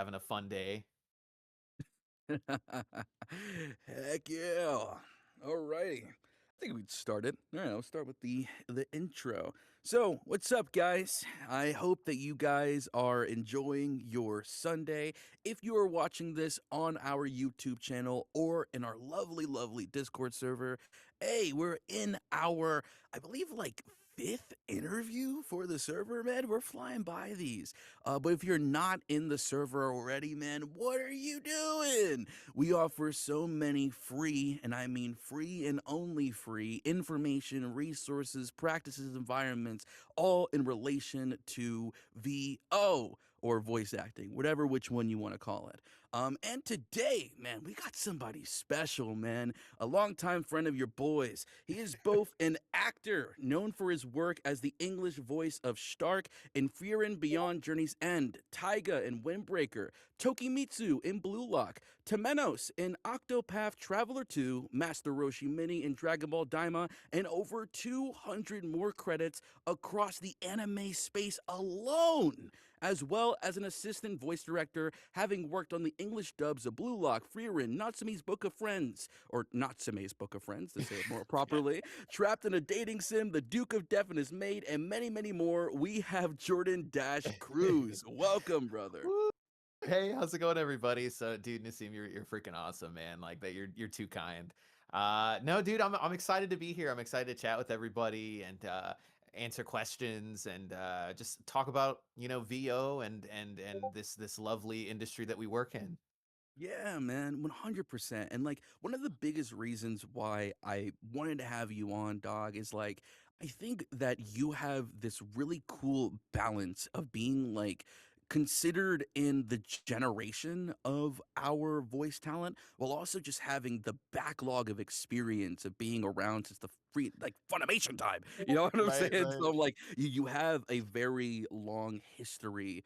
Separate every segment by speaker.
Speaker 1: having a fun day.
Speaker 2: Heck yeah. Alrighty. I think we'd start it. All right, I'll start with the intro. So, what's up, guys? I hope that you guys are enjoying your Sunday. If you are watching this on our YouTube channel or in our lovely, lovely Discord server, hey, we're in our, I believe, like fifth interview for the server, man. We're flying by these. But if you're not in the server already, man, what are you doing? We offer so many free, and I mean free and only free, information, resources, practices, environments, all in relation to VO or voice acting, whatever which one you want to call it. And today, man, we got somebody special, man, a longtime friend of your boys. He is both an actor known for his work as the English voice of Stark in Frieren Beyond Journey's End, Taiga in Windbreaker, Tokimitsu in Bluelock, Tem-enos in OCTOPATH Traveler 2, Master Roshi Mini in Dragon Ball Daima, and over 200 more credits across the anime space alone, as well as an assistant voice director, having worked on the English dubs of Bluelock, Frieren, Natsume's Book of Friends, or Natsume's Book of Friends, to say it more properly, Trapped in a Dating Sim, The Duke of Death and His Maid, and many, many more. We have Jordon Dash Cruz. Welcome, brother.
Speaker 1: Woo. Hey, how's it going, everybody? So, dude, Nassim, you're freaking awesome, man. Like that, you're too kind. No, dude, I'm excited to be here. I'm excited to chat with everybody and answer questions and just talk about VO and this lovely industry that we work in.
Speaker 2: Yeah, man, 100%. And like one of the biggest reasons why I wanted to have you on, dog, is like I think that you have this really cool balance of being like considered in the generation of our voice talent while also just having the backlog of experience of being around since the free like Funimation time. You know what I'm
Speaker 1: Right,
Speaker 2: saying?
Speaker 1: right.
Speaker 2: So like you have a very long history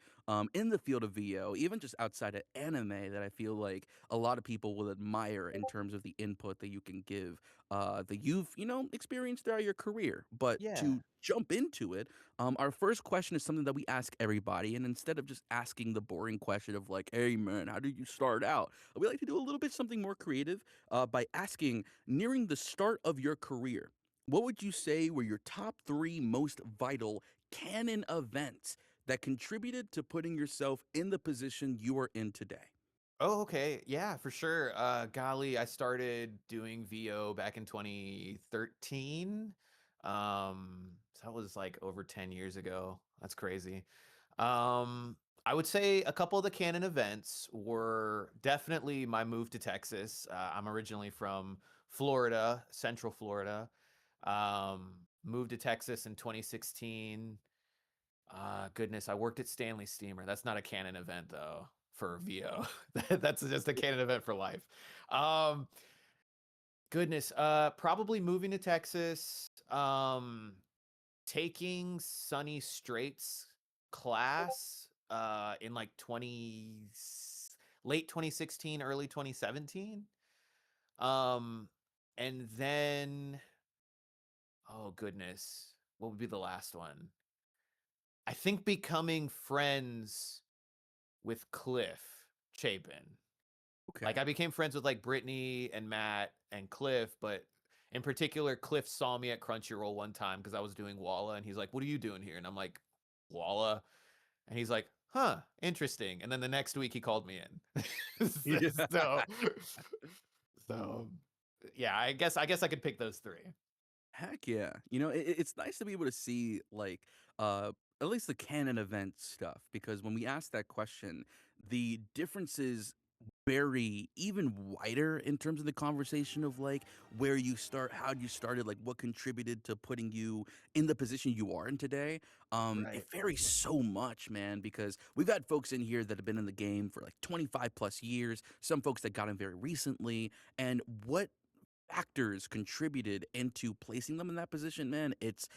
Speaker 2: in the field of VO, even just outside of anime, that I feel like a lot of people will admire in terms of the input that you can give, that you've, experienced throughout your career. But
Speaker 1: Yeah.
Speaker 2: to jump into it, our first question is something that we ask everybody. And instead of just asking the boring question of like, hey, man, how did you start out? We like to do a little bit something more creative by asking, nearing the start of your career, what would you say were your top three most vital canon events that contributed to putting yourself in the position you are in today?
Speaker 1: Oh, okay. Yeah, for sure. Golly, I started doing VO back in 2013. So that was like over 10 years ago. That's crazy. Um, I would say a couple of the canon events were definitely my move to Texas. I'm originally from Florida, Central Florida. Moved to Texas in 2016. Goodness, I worked at Stanley Steamer. That's not a canon event though for VO. That's just a canon event for life. Um, Goodness, probably moving to Texas, taking Sunny Straight's class in like late 2016, early 2017. Um, and then oh goodness, what would be the last one? I think becoming friends with Cliff Chapin. Like
Speaker 2: Okay.
Speaker 1: I became friends with like Brittany and Matt and Cliff, but in particular, Cliff saw me at Crunchyroll one time because I was doing Walla, and he's like, "What are you doing here?" And I'm like, "Walla," and he's like, "Huh, interesting." And then the next week he called me in.
Speaker 2: Yeah.
Speaker 1: so, so, yeah, I guess I could pick those three.
Speaker 2: Heck yeah. It's nice to be able to see like uh at least the canon event stuff, because when we ask that question, the differences vary even wider in terms of the conversation of like where you start, how you started, like what contributed to putting you in the position you are in today. It
Speaker 1: Right.
Speaker 2: varies so much, man, because we've got folks in here that have been in the game for like 25 plus years, some folks that got in very recently, and what factors contributed into placing them in that position, man, it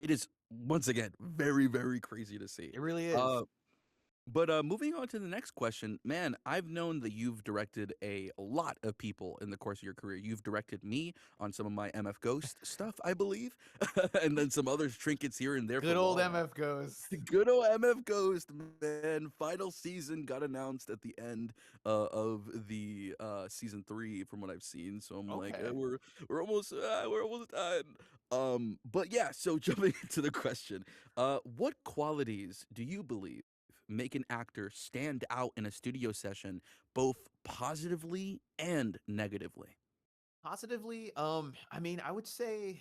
Speaker 2: is once again very, very crazy to see.
Speaker 1: It really
Speaker 2: Uh
Speaker 1: is.
Speaker 2: But moving on to the next question, man, I've known that you've directed a lot of people in the course of your career. You've directed me on some of my MF Ghost stuff, I believe, and then some other trinkets here and there for
Speaker 1: Good old
Speaker 2: Bluelock.
Speaker 1: MF Ghost.
Speaker 2: Good old MF Ghost, man. Final season got announced at the end of the season 3, from what I've seen. So I'm like,
Speaker 1: Okay.
Speaker 2: we're almost done. But yeah. So jumping into the question, what qualities do you believe make an actor stand out in a studio session, both positively and negatively?
Speaker 1: Positively, I mean, I would say,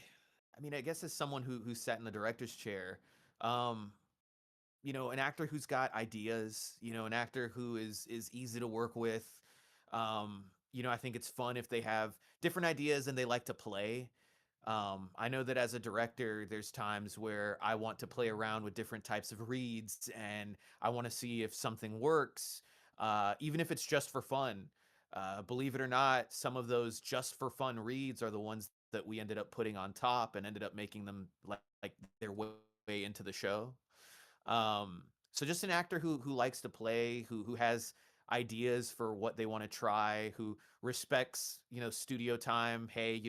Speaker 1: I mean, I guess as someone who sat in the director's chair, um, an actor who's got ideas, an actor who is easy to work with. I think it's fun if they have different ideas and they like to play. I know that as a director, there's times where I want to play around with different types of reads and I want to see if something works, even if it's just for fun. Believe it or not, some of those just for fun reads are the ones that we ended up putting on top and ended up making them like their way into the show. So just an actor who likes to play, who has ideas for what they want to try, who respects, studio time. Hey,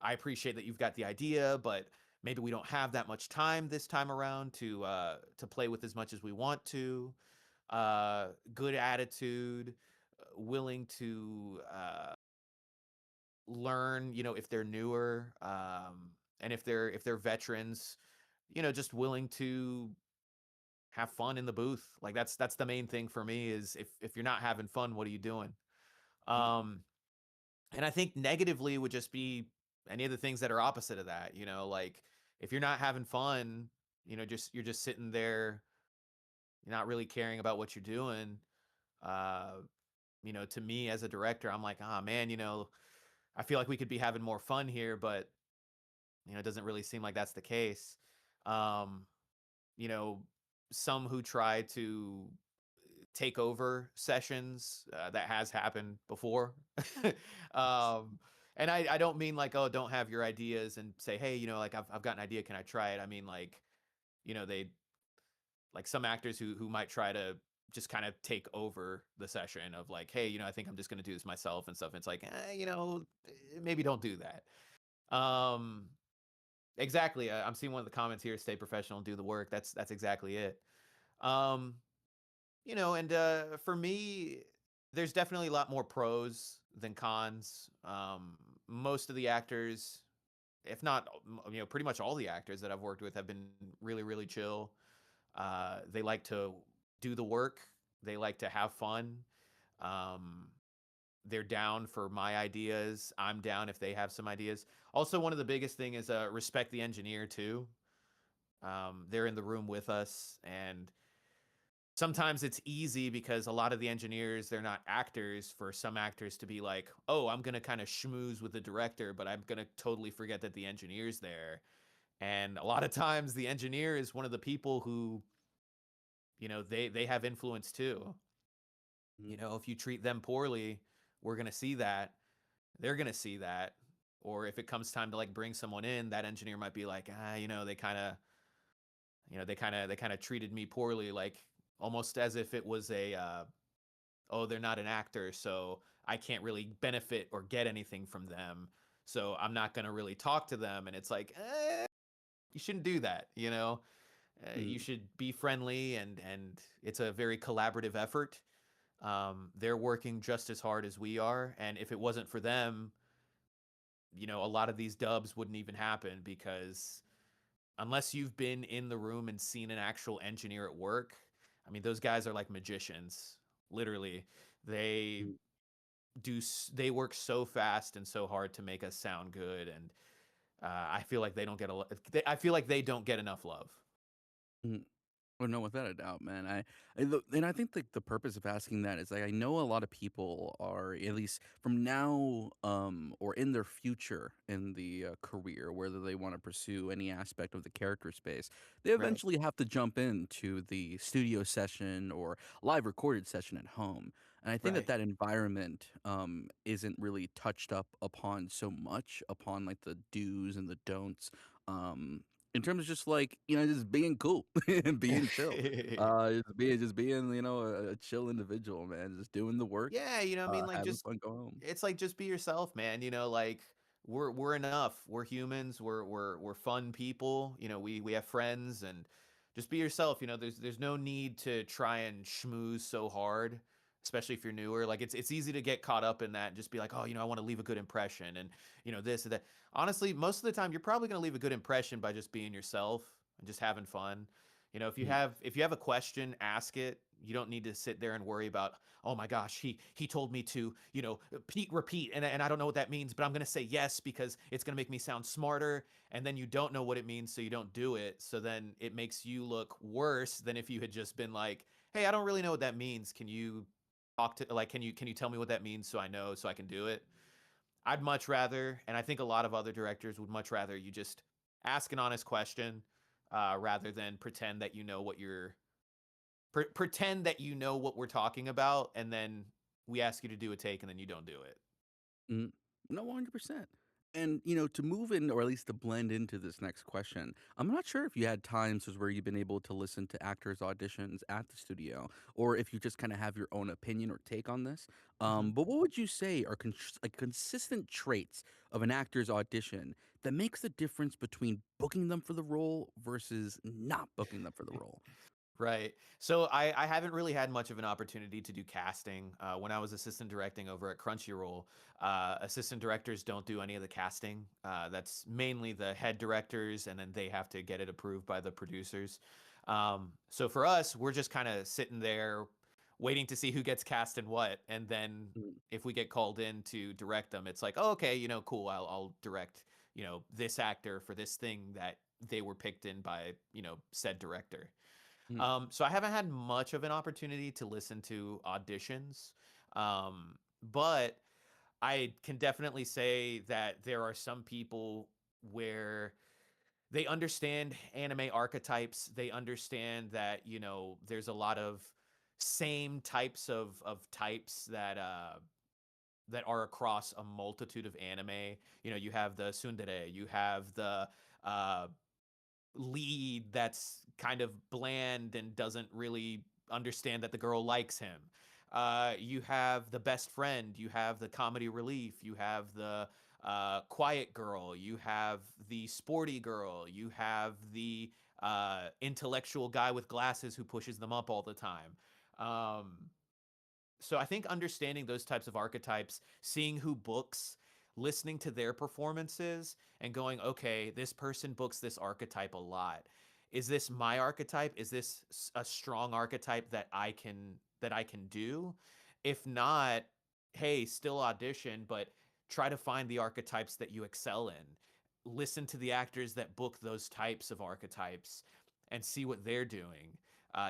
Speaker 1: I appreciate that you've got the idea, but maybe we don't have that much time this time around to play with as much as we want to. Good attitude, willing to learn, if they're newer, and if they're veterans, just willing to have fun in the booth. Like that's the main thing for me is if you're not having fun, what are you doing?
Speaker 2: Mm,
Speaker 1: Um, and I think negatively would just be any of the things that are opposite of that, like if you're not having fun, just you're just sitting there, you're not really caring about what you're doing. Uh, to me as a director, I'm like, ah man, I feel like we could be having more fun here, but it doesn't really seem like that's the case. Um, you know, some who try to take over sessions. That has happened before. And I don't mean like, oh, don't have your ideas and say, hey, like I've got an idea. Can I try it? I mean, like, they like some actors who might try to just kind of take over the session of like, hey, I think I'm just going to do this myself and stuff. And it's like, maybe don't do that. Exactly. I'm seeing one of the comments here: stay professional and do the work. That's exactly it. Um, and for me, there's definitely a lot more pros than cons. Most of the actors, if not, pretty much all the actors that I've worked with have been really, really chill. They like to do the work. They like to have fun. Um, they're down for my ideas. I'm down if they have some ideas. Also, one of the biggest thing is respect the engineer too. They're in the room with us, and sometimes it's easy because a lot of the engineers, they're not actors, for some actors to be like, oh, I'm going to kind of schmooze with the director, but I'm going to totally forget that the engineer's there. And a lot of times the engineer is one of the people who, they have influence too.
Speaker 2: mm,
Speaker 1: If you treat them poorly, we're going to see that. They're going to see that. Or if it comes time to like bring someone in, that engineer might be like, they kind of, they kind of treated me poorly, like almost as if it was oh, they're not an actor, so I can't really benefit or get anything from them. So I'm not going to really talk to them. And it's like, you shouldn't do that. You
Speaker 2: mm,
Speaker 1: should be friendly, and it's a very collaborative effort. They're working just as hard as we are. And if it wasn't for them, a lot of these dubs wouldn't even happen because unless you've been in the room and seen an actual engineer at work, I mean, those guys are like magicians. Literally, they
Speaker 2: mm,
Speaker 1: they work so fast and so hard to make us sound good, and I feel like they don't get I feel like they don't get enough love.
Speaker 2: mm. Oh, no, without a doubt, man. And I think the purpose of asking that is like I know a lot of people are at least from now or in their future in the career, whether they want to pursue any aspect of the character space, they
Speaker 1: Right.
Speaker 2: eventually have to jump into the studio session or live recorded session at home. And I think that
Speaker 1: Right.
Speaker 2: that environment isn't really touched up upon so much upon like the do's and the don'ts. In terms of just like, just being cool and being chill. Just being, a chill individual, man. Just doing the work,
Speaker 1: Yeah, I mean, like,
Speaker 2: having
Speaker 1: just
Speaker 2: fun, go home.
Speaker 1: it's like just be yourself, man. Like we're enough. We're humans. We're fun people. We have friends, and just be yourself. There's no need to try and schmooze so hard, especially if you're newer. Like it's easy to get caught up in that and just be like, oh, I want to leave a good impression, and this and that. Honestly, most of the time, you're probably gonna leave a good impression by just being yourself and just having fun. If you
Speaker 2: Mhm.
Speaker 1: have a question, ask it. You don't need to sit there and worry about, oh my gosh, he told me to, Peat Repeat, and I don't know what that means, but I'm gonna say yes because it's gonna make me sound smarter, and then you don't know what it means, so you don't do it. So then it makes you look worse than if you had just been like, hey, I don't really know what that means. Can you talk to like can you tell me what that means so I know so I can do it? I'd much rather, and I think a lot of other directors would much rather you just ask an honest question, rather than pretend that you know what you're pretend that you know what we're talking about, and then we ask you to do a take, and then you don't do it.
Speaker 2: Mm. No, 100%. And, to move in or at least to blend into this next question, I'm not sure if you had times where you've been able to listen to actors' auditions at the studio, or if you just kind of have your own opinion or take on this.
Speaker 1: Mhm.
Speaker 2: But what would you say are like consistent traits of an actor's audition that makes the difference between booking them for the role versus not booking them for the role?
Speaker 1: Right. So I haven't really had much of an opportunity to do casting. When I was assistant directing over at Crunchyroll, assistant directors don't do any of the casting. That's mainly the head directors, and then they have to get it approved by the producers. So for us, we're just kind of sitting there waiting to see who gets cast and what. And then
Speaker 2: Mm,
Speaker 1: if we get called in to direct them, it's like, oh, okay, cool. I'll direct, this actor for this thing that they were picked in by, said director.
Speaker 2: mm,
Speaker 1: So I haven't had much of an opportunity to listen to auditions, but I can definitely say that there are some people where they understand anime archetypes. They understand that there's a lot of same types of types that are across a multitude of anime. You have the tsundere, you have the uh, lead that's kind of bland and doesn't really understand that the girl likes him. You have the best friend, you have the comedy relief, you have the quiet girl, you have the sporty girl, you have the intellectual guy with glasses who pushes them up all the time. Um, so I think understanding those types of archetypes, seeing who books, listening to their performances and going, okay, this person books this archetype a lot. Is this my archetype? Is this a strong archetype that I can do? If not, hey, still audition, but try to find the archetypes that you excel in. Listen to the actors that book those types of archetypes and see what they're doing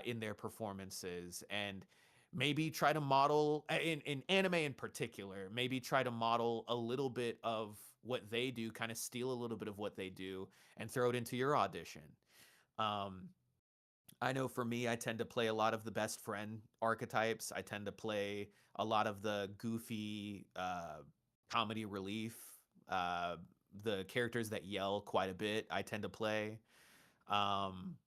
Speaker 1: in their performances, and maybe try to model in anime in particular, maybe try to model a little bit of what they do, kind of steal a little bit of what they do and throw it into your audition. um I know for me, I tend to play a lot of the best friend archetypes. I tend to play a lot of the goofy comedy relief, the characters that yell quite a bit I tend to play. um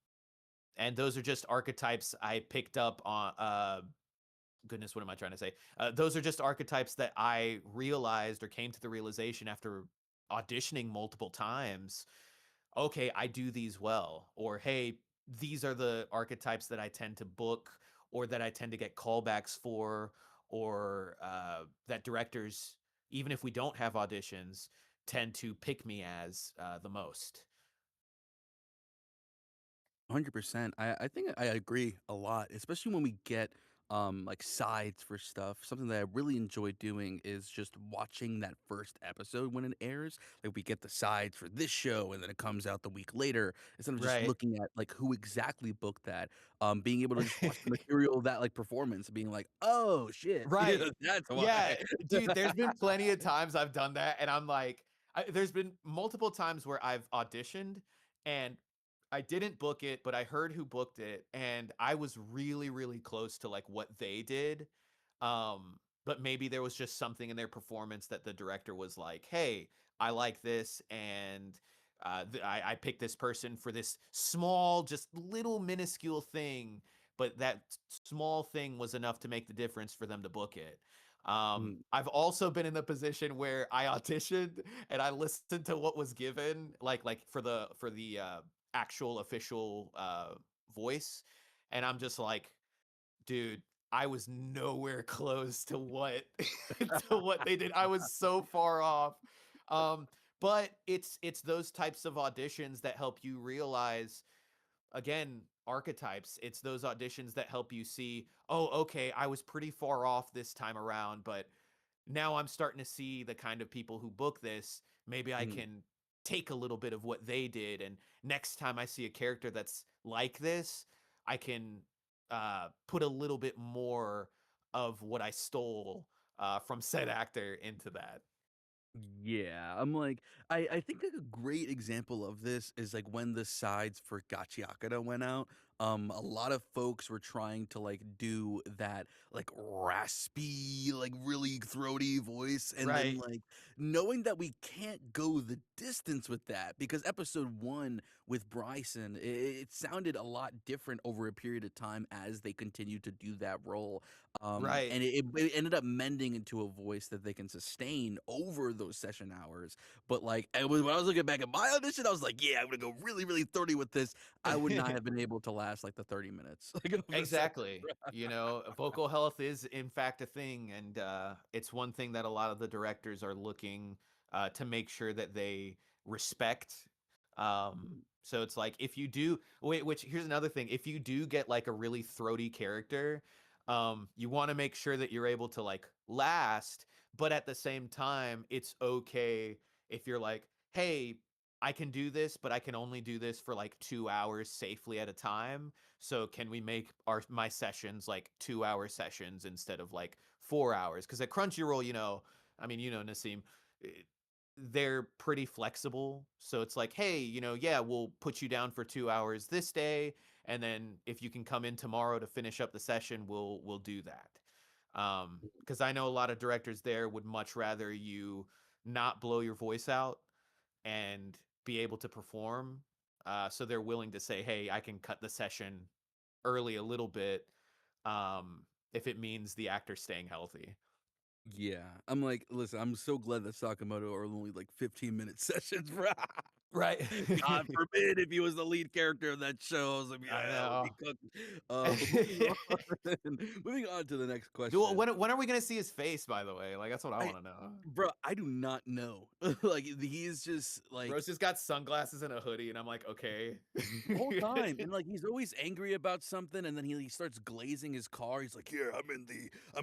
Speaker 1: and those are just archetypes I picked up on. Goodness, what am I trying to say? Those are just archetypes that I realized or came to the realization after auditioning multiple times. Okay, I do these well. Or, hey, these are the archetypes that I tend to book or that I tend to get callbacks for, or that directors, even if we don't have auditions, tend to pick me as the most.
Speaker 2: 100%. I think I agree a lot, especially when we get like sides for stuff. Something that I really enjoy doing is just watching that first episode when it airs. Like we get the sides for this show and then it comes out the week later instead of just
Speaker 1: Right.
Speaker 2: looking at like who exactly booked that. Being able to just watch the material of that like performance and being like, "Oh shit."
Speaker 1: Right.
Speaker 2: That's why.
Speaker 1: Yeah, dude, there's been plenty of times I've done that, and I'm like, there's been multiple times where I've auditioned and I didn't book it, but I heard who booked it, and I was really, really close to like what they did. But maybe there was just something in their performance that the director was like, "Hey, I like this," and I picked this person for this small, just little minuscule thing, but that small thing was enough to make the difference for them to book it.
Speaker 2: Mm,
Speaker 1: I've also been in the position where I auditioned and I listened to what was given, like for the actual official voice, and I'm just like, dude, I was nowhere close to what to what they did. I was so far off. Um, but it's those types of auditions that help you realize, again, archetypes. It's those auditions that help you see, oh, okay, I was pretty far off this time around, but now I'm starting to see the kind of people who book this. Maybe I
Speaker 2: mm.
Speaker 1: can take a little bit of what they did, and next time I see a character that's like this, I can put a little bit more of what I stole from said actor into that.
Speaker 2: Yeah, I'm like, I think like a great example of this is like when the sides for Gachiakata went out. A lot of folks were trying to like do that like raspy, like really throaty voice, and then
Speaker 1: Right,
Speaker 2: like knowing that we can't go the distance with that because episode one with Bryson, it sounded a lot different over a period of time as they continued to do that role.
Speaker 1: right.
Speaker 2: And it ended up mending into a voice that they can sustain over those session hours. But like, when I was looking back at my audition, I was like, yeah, I'm gonna go really, really 30 with this. I would not have been able to last like the 30 minutes like of a session.
Speaker 1: Exactly. You know, vocal health is in fact a thing, and it's one thing that a lot of the directors are looking to make sure that they respect. So it's like, if you do wait, which here's another thing: if you do get like a really throaty character, you want to make sure that you're able to like last, but at the same time, it's okay if you're like, hey, I can do this, but I can only do this for like 2 hours safely at a time. So can we make my sessions like 2 hour sessions instead of like 4 hours? Because at Crunchyroll, I mean, Nassim, eh, they're pretty flexible. So it's like, hey, yeah, we'll put you down for 2 hours this day, and then if you can come in tomorrow to finish up the session, we'll do that. Because I know a lot of directors there would much rather you not blow your voice out and be able to perform. So they're willing to say, hey, I can cut the session early a little bit, um, if it means the actor staying healthy.
Speaker 2: Yeah, I'm like, listen, I'm so glad that Sakamoto are only like 15-minute sessions, bro.
Speaker 1: Right.
Speaker 2: God forbid if he was the lead character of that show. I was like,
Speaker 1: I
Speaker 2: yeah, I would be
Speaker 1: know.
Speaker 2: cooked. But moving on, moving on to the next
Speaker 1: Well,
Speaker 2: question.
Speaker 1: when are we gonna see his face, by the way? Like, that's what I
Speaker 2: I,
Speaker 1: want to know.
Speaker 2: bro, I do not know. Like he's just like
Speaker 1: Bro's just got sunglasses and a hoodie, and I'm like, okay.
Speaker 2: the whole time, and like he's always angry about something, and then he starts glazing his car. He's like, "Yeah, I'm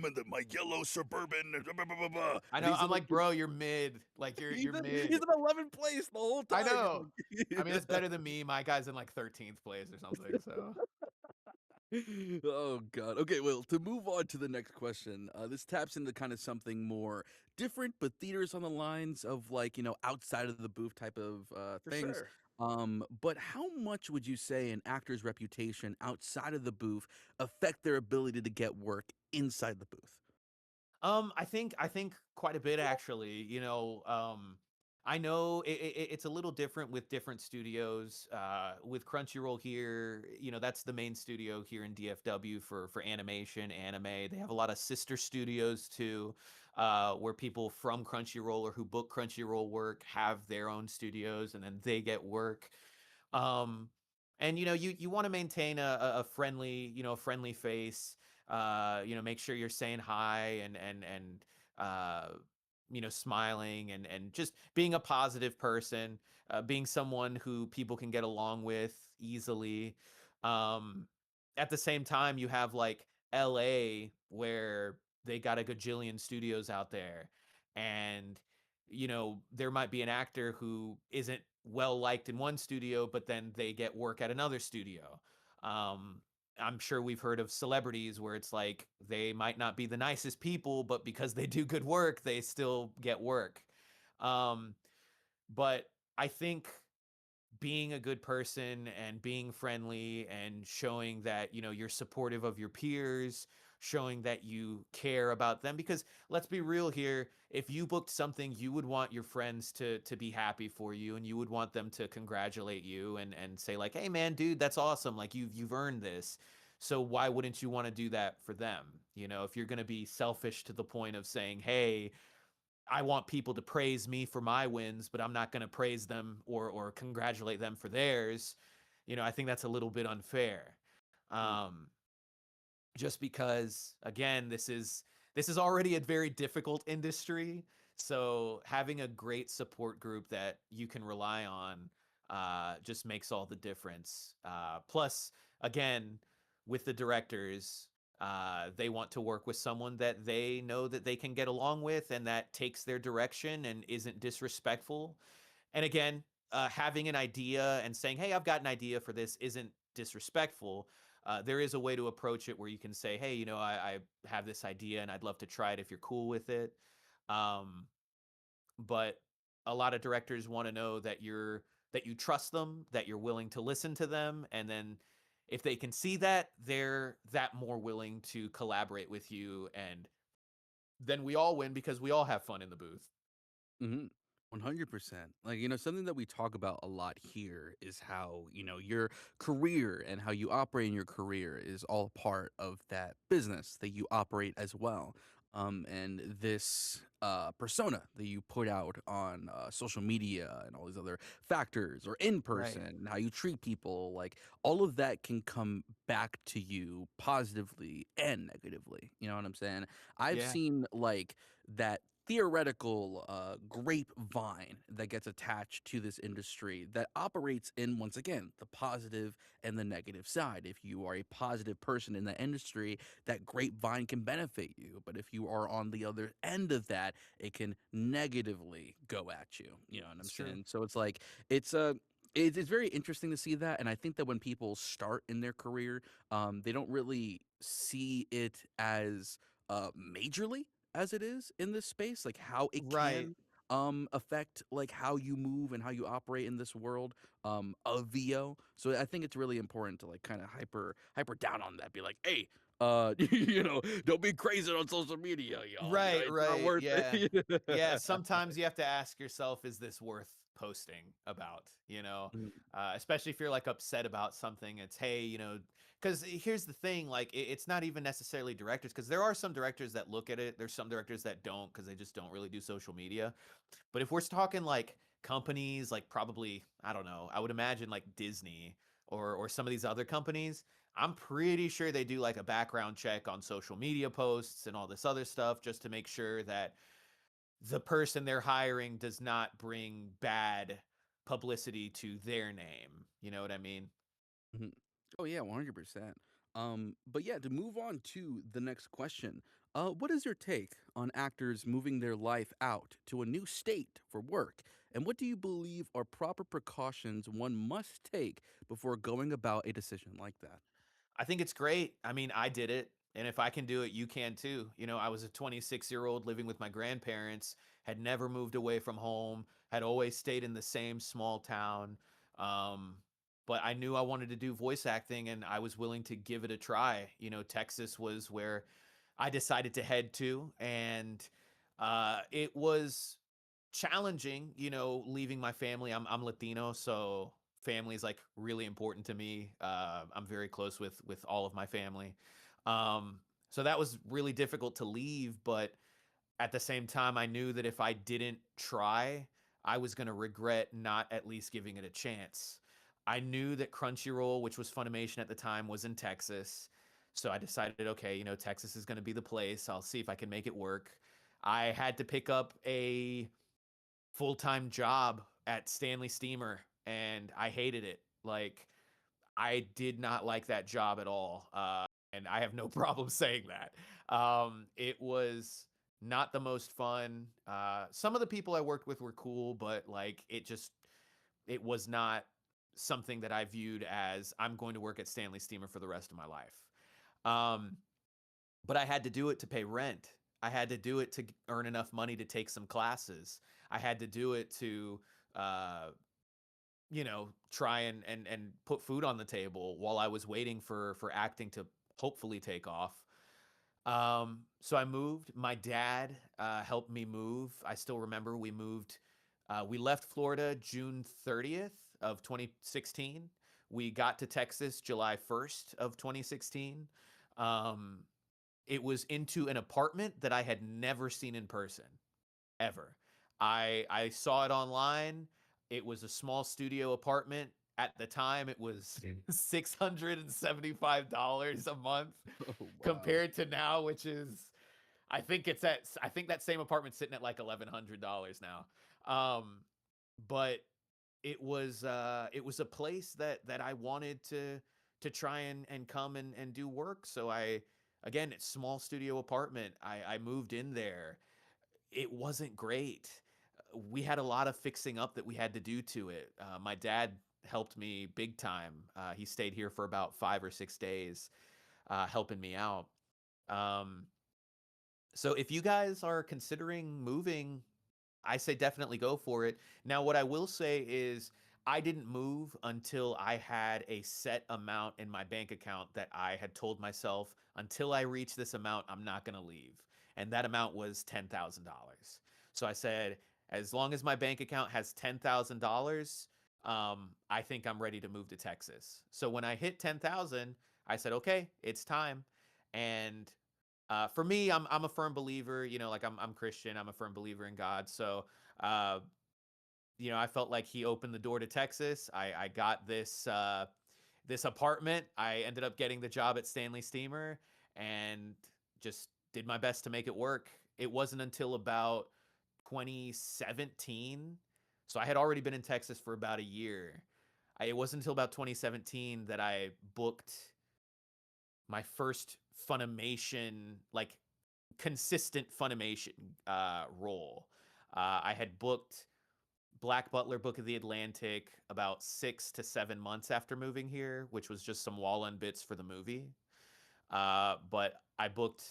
Speaker 2: in the my yellow suburban." Blah, blah, blah, blah.
Speaker 1: I
Speaker 2: And
Speaker 1: know.
Speaker 2: he's in
Speaker 1: I'm
Speaker 2: like
Speaker 1: like, bro, you're mid. Like, you're
Speaker 2: he's
Speaker 1: mid.
Speaker 2: in 11th place the whole
Speaker 1: I
Speaker 2: time.
Speaker 1: know. I
Speaker 2: And
Speaker 1: mean, that's better than me. My guy's in like 13th place or something. So
Speaker 2: oh god. Okay, well, to move on to the next question, this taps into kind of something more different, but theaters on the lines of like outside of the booth type of
Speaker 1: for
Speaker 2: things.
Speaker 1: sure.
Speaker 2: But how much would you say an actor's reputation outside of the booth affect their ability to get work inside the booth?
Speaker 1: I think quite a bit actually. I know it's a little different with different studios. With Crunchyroll here, that's the main studio here in DFW for animation, anime. They have a lot of sister studios too, where people from Crunchyroll or who book Crunchyroll work have their own studios, and then they get work. Um, and you want to maintain a friendly, friendly face. Make sure you're saying hi and uh, smiling and just being a positive person, being someone who people can get along with easily. Um, at the same time, you have like LA where they got a gajillion studios out there, and there might be an actor who isn't well liked in one studio, but then they get work at another studio. Um, I'm sure we've heard of celebrities where it's like they might not be the nicest people, but because they do good work, they still get work. Um, but I think being a good person and being friendly and showing that you're supportive of your peers, showing that you care about them. Because let's be real here, if you booked something, you would want your friends to be happy for you, and you would want them to congratulate you and say like, hey man, dude, that's awesome, like you've earned this. So why wouldn't you want to do that for them? You know, if you're going to be selfish to the point of saying, hey, I want people to praise me for my wins, but I'm not going to praise them or congratulate them for theirs. You know, I think that's a little bit unfair.
Speaker 2: Mm.
Speaker 1: Um, just because, again, this is already a very difficult industry. So having a great support group that you can rely on just makes all the difference. Plus, again, with the directors, they want to work with someone that they know that they can get along with and that takes their direction and isn't disrespectful. And again, having an idea and saying, hey, I've got an idea for this isn't disrespectful. There is a way to approach it where you can say, hey, you know, I have this idea and I'd love to try it if you're cool with it. Um, but a lot of directors want to know that you trust them, that you're willing to listen to them, and then if they can see that, they're that more willing to collaborate with you, and then we all win because we all have fun in the booth.
Speaker 2: Mhm. 100%. Like, something that we talk about a lot here is how, your career and how you operate in your career is all part of that business that you operate as well. And this persona that you put out on social media and all these other factors or in
Speaker 1: Right.
Speaker 2: person, how you treat people, like all of that can come back to you positively and negatively. You know what I'm saying? I've
Speaker 1: Yeah.
Speaker 2: seen like that theoretical grapevine that gets attached to this industry that operates in, once again, the positive and the negative side. If you are a positive person in the industry, that grapevine can benefit you, but if you are on the other end of that, it can negatively go at you. You know what I'm
Speaker 1: It's true.
Speaker 2: saying? So it's like it's a it's very interesting to see that, and I think that when people start in their career, they don't really see it as majorly as it is in this space, like how it
Speaker 1: Right.
Speaker 2: can affect like how you move and how you operate in this world of VO. So I think it's really important to like kind of hyper down on that. Be like, hey, don't be crazy on social media, y'all.
Speaker 1: Right,
Speaker 2: It's not
Speaker 1: right.
Speaker 2: worth
Speaker 1: Yeah.
Speaker 2: it.
Speaker 1: Yeah, sometimes you have to ask yourself, is this worth posting about, you know?
Speaker 2: Mm,
Speaker 1: Especially if you're like upset about something, it's hey, you know, because here's the thing, like it's not even necessarily directors, because there are some directors that look at it. There's some directors that don't because they just don't really do social media. But if we're talking like companies, like probably, I don't know, I would imagine like Disney or some of these other companies, I'm pretty sure they do like a background check on social media posts and all this other stuff just to make sure that the person they're hiring does not bring bad publicity to their name. You know what I mean?
Speaker 2: mhm. Oh yeah, 100%. But yeah, to move on to the next question, what is your take on actors moving their life out to a new state for work? And what do you believe are proper precautions one must take before going about a decision like that?
Speaker 1: I think it's great. I mean, I did it. And if I can do it, you can too. You know, I was a 26-year-old living with my grandparents, had never moved away from home, had always stayed in the same small town. Um, but I knew I wanted to do voice acting and I was willing to give it a try. You know, Texas was where I decided to head to. And it was challenging, you know, leaving my family. I'm Latino, so family is like really important to me. I'm very close with all of my family. Um, so that was really difficult to leave, but at the same time, I knew that if I didn't try, I was going to regret not at least giving it a chance. I knew that Crunchyroll, which was Funimation at the time, was in Texas. So I decided, okay, you know, Texas is going to be the place. I'll see if I can make it work. I had to pick up a full-time job at Stanley Steamer and I hated it. Like I did not like that job at all. And I have no problem saying that. It was not the most fun. Some of the people I worked with were cool, but like it was not something that I viewed as I'm going to work at Stanley Steamer for the rest of my life. Um, but I had to do it to pay rent. I had to do it to earn enough money to take some classes. I had to do it to, uh, you know, try and put food on the table while I was waiting for acting to hopefully take off. So I moved. My dad helped me move. I still remember we moved. We left Florida June 30th of 2016. We got to Texas July 1st of 2016. Um, it was into an apartment that I had never seen in person ever. I saw it online. It was a small studio apartment. At the time, it was $675 a month
Speaker 2: Oh, wow.
Speaker 1: compared to now, which is I think that same apartment's sitting at like $1,100 now. But it was a place that I wanted to try and come and do work. So again, it's small studio apartment. I moved in there. It wasn't great. We had a lot of fixing up that we had to do to it. My dad helped me big time. He stayed here for about 5 or 6 days, helping me out. Um, so if you guys are considering moving, I say definitely go for it. Now, what I will say is I didn't move until I had a set amount in my bank account that I had told myself until I reach this amount, I'm not going to leave. And that amount was $10,000. So I said, as long as my bank account has $10,000, I think I'm ready to move to Texas. So when I hit 10,000, I said, okay, it's time. And for me, I'm a firm believer. Like I'm Christian. I'm a firm believer in God. So uh, I felt like He opened the door to Texas. I got this apartment. I ended up getting the job at Stanley Steamer, and just did my best to make it work. It wasn't until about 2017. So I had already been in Texas for about a year. It wasn't until about 2017 that I booked my first Funimation, like consistent Funimation role. I had booked Black Butler Book of the Atlantic about 6 to 7 months after moving here, which was just some wall-in bits for the movie. But I booked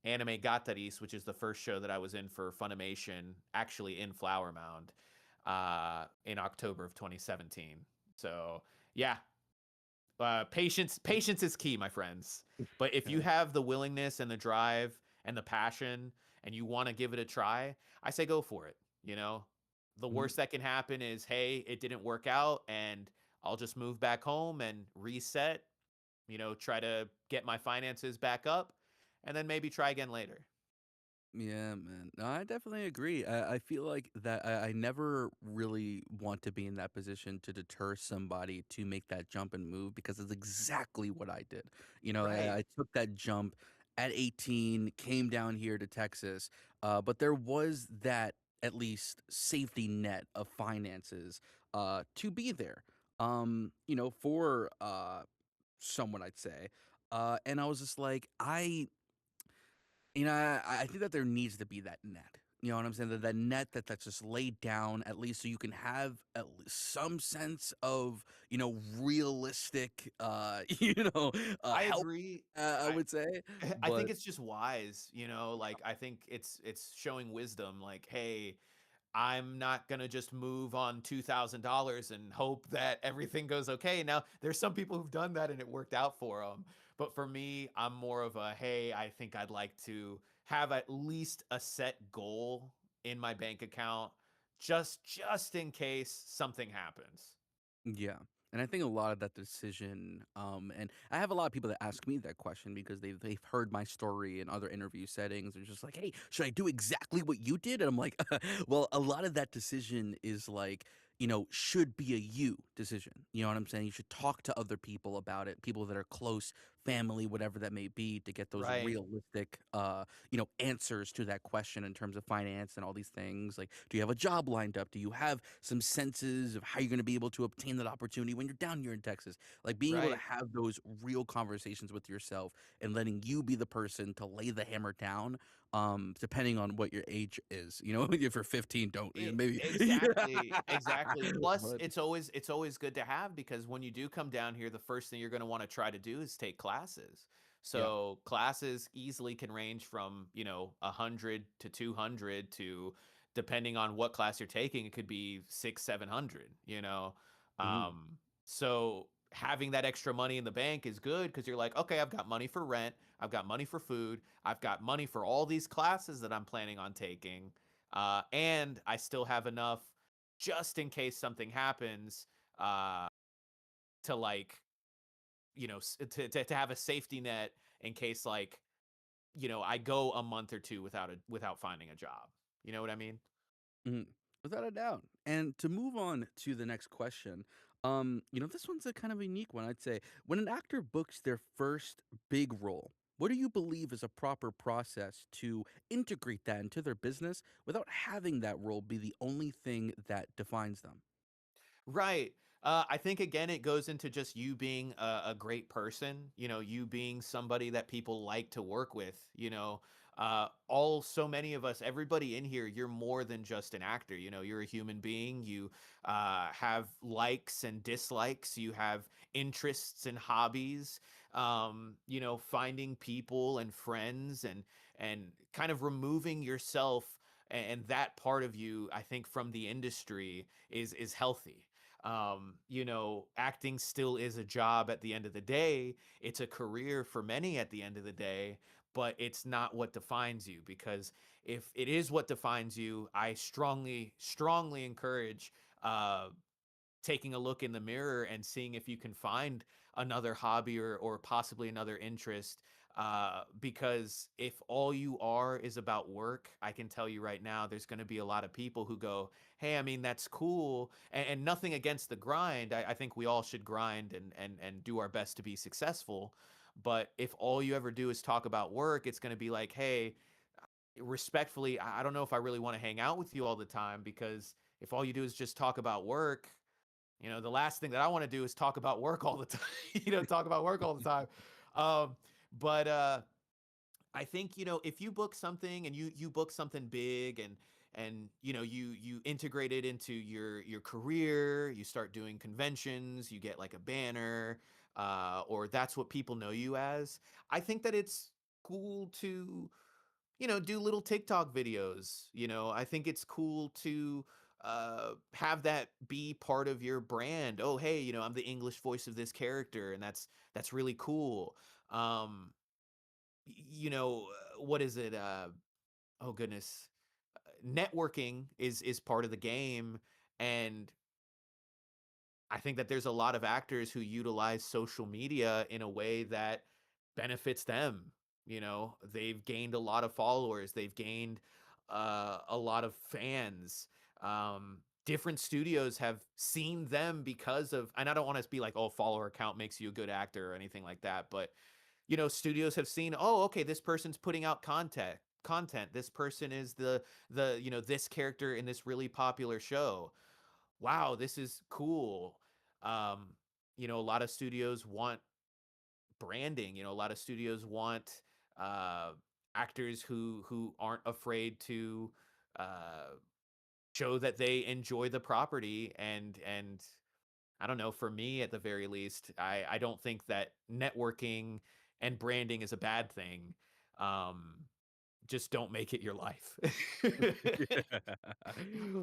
Speaker 1: Anime Gataris, which is the first show that I was in for Funimation, actually in Flower Mound, in October of 2017. So yeah, patience is key, my friends. But if you
Speaker 2: Yeah.
Speaker 1: have the willingness and the drive and the passion and you want to give it a try, I say go for it. you know the
Speaker 2: Mhm.
Speaker 1: worst that can happen is, hey, it didn't work out, and I'll just move back home and reset, try to get my finances back up, and then maybe try again later.
Speaker 2: Yeah, man. No, I definitely agree. I feel like that I never really want to be in that position to deter somebody to make that jump and move because it's exactly what I did.
Speaker 1: Right.
Speaker 2: I took that jump at 18, came down here to Texas, but there was that at least safety net of finances to be there. For someone I'd say. And I was just like, I think that there needs to be that net. You know what I'm saying? That net that's just laid down at least so you can have at least some sense of realistic
Speaker 1: I
Speaker 2: help.
Speaker 1: agree.
Speaker 2: I
Speaker 1: I
Speaker 2: would say,
Speaker 1: I think
Speaker 2: but
Speaker 1: it's just wise, like I think it's showing wisdom, like, hey, I'm not gonna just move on $2,000 and hope that everything goes okay. Now, there's some people who've done that and it worked out for them, but for me, I'm more of a, hey, I think I'd like to have at least a set goal in my bank account, just in case something happens.
Speaker 2: yeah. And I think a lot of that decision, and I have a lot of people that ask me that question because they've heard my story in other interview settings. They're just like, "Hey, should I do exactly what you did?" And I'm like, "Well, a lot of that decision is like, should be a you decision. You know what I'm saying? You should talk to other people about it, people that are close, family, whatever that may be, to get those
Speaker 1: Right,
Speaker 2: realistic, answers to that question in terms of finance and all these things. Like, do you have a job lined up? Do you have some senses of how you're going to be able to obtain that opportunity when you're down here in Texas? Like, being able to
Speaker 1: right.
Speaker 2: have those real conversations with yourself and letting you be the person to lay the hammer down. Depending on what your age is, if you're 15, don't maybe.
Speaker 1: Exactly, exactly. Plus,
Speaker 2: But
Speaker 1: it's always good to have, because when you do come down here, the first thing you're going to want to try to do is take classes.
Speaker 2: yeah.
Speaker 1: So classes easily can range from 100 to 200 to, depending on what class you're taking, it could be 600, 700.
Speaker 2: Mhm.
Speaker 1: Um, so having that extra money in the bank is good because you're like, okay, I've got money for rent, I've got money for food, I've got money for all these classes that I'm planning on taking, and I still have enough just in case something happens, uh, to like, to have a safety net in case like, I go a month or two without finding a job. You know what I mean?
Speaker 2: Mhm. Without a doubt. And to move on to the next question, this one's a kind of unique one, I'd say. When an actor books their first big role, what do you believe is a proper process to integrate that into their business without having that role be the only thing that defines them?
Speaker 1: Right. I think again, it goes into just you being a great person, you being somebody that people like to work with, so many of us, everybody in here, you're more than just an actor, you're a human being. You have likes and dislikes, you have interests and hobbies, finding people and friends and kind of removing yourself and that part of you, I think, from the industry is healthy. Acting still is a job at the end of the day. It's a career for many at the end of the day, but it's not what defines you, because if it is what defines you, I strongly, strongly encourage taking a look in the mirror and seeing if you can find another hobby or possibly another interest, because if all you are is about work, I can tell you right now there's going to be a lot of people who go, hey, I mean, that's cool, and nothing against the grind. I think we all should grind and do our best to be successful, but if all you ever do is talk about work, it's going to be like, hey, respectfully, I don't know if I really want to hang out with you all the time, because if all you do is just talk about work, the last thing that I want to do is talk about work all the time, talk about work all the time. Um, but I think, if you book something and you book something big and you integrate it into your career, you start doing conventions, you get like a banner, or that's what people know you as. I think that it's cool to do little TikTok videos. I think it's cool to have that be part of your brand. Oh, hey, I'm the English voice of this character, and that's really cool. Um, what is it? Oh goodness, networking is part of the game, and I think that there's a lot of actors who utilize social media in a way that benefits them. They've gained a lot of followers, they've gained a lot of fans. Different studios have seen them because of, and I don't want to be like, oh, follower count makes you a good actor or anything like that, but studios have seen, oh, okay, this person's putting out content. This person is the this character in this really popular show. Wow, this is cool. Um, a lot of studios want branding. A lot of studios want uh, actors who aren't afraid to uh, show that they enjoy the property. And I don't know. For me, at the very least, I don't think that networking and branding is a bad thing. Um, just don't make it your life.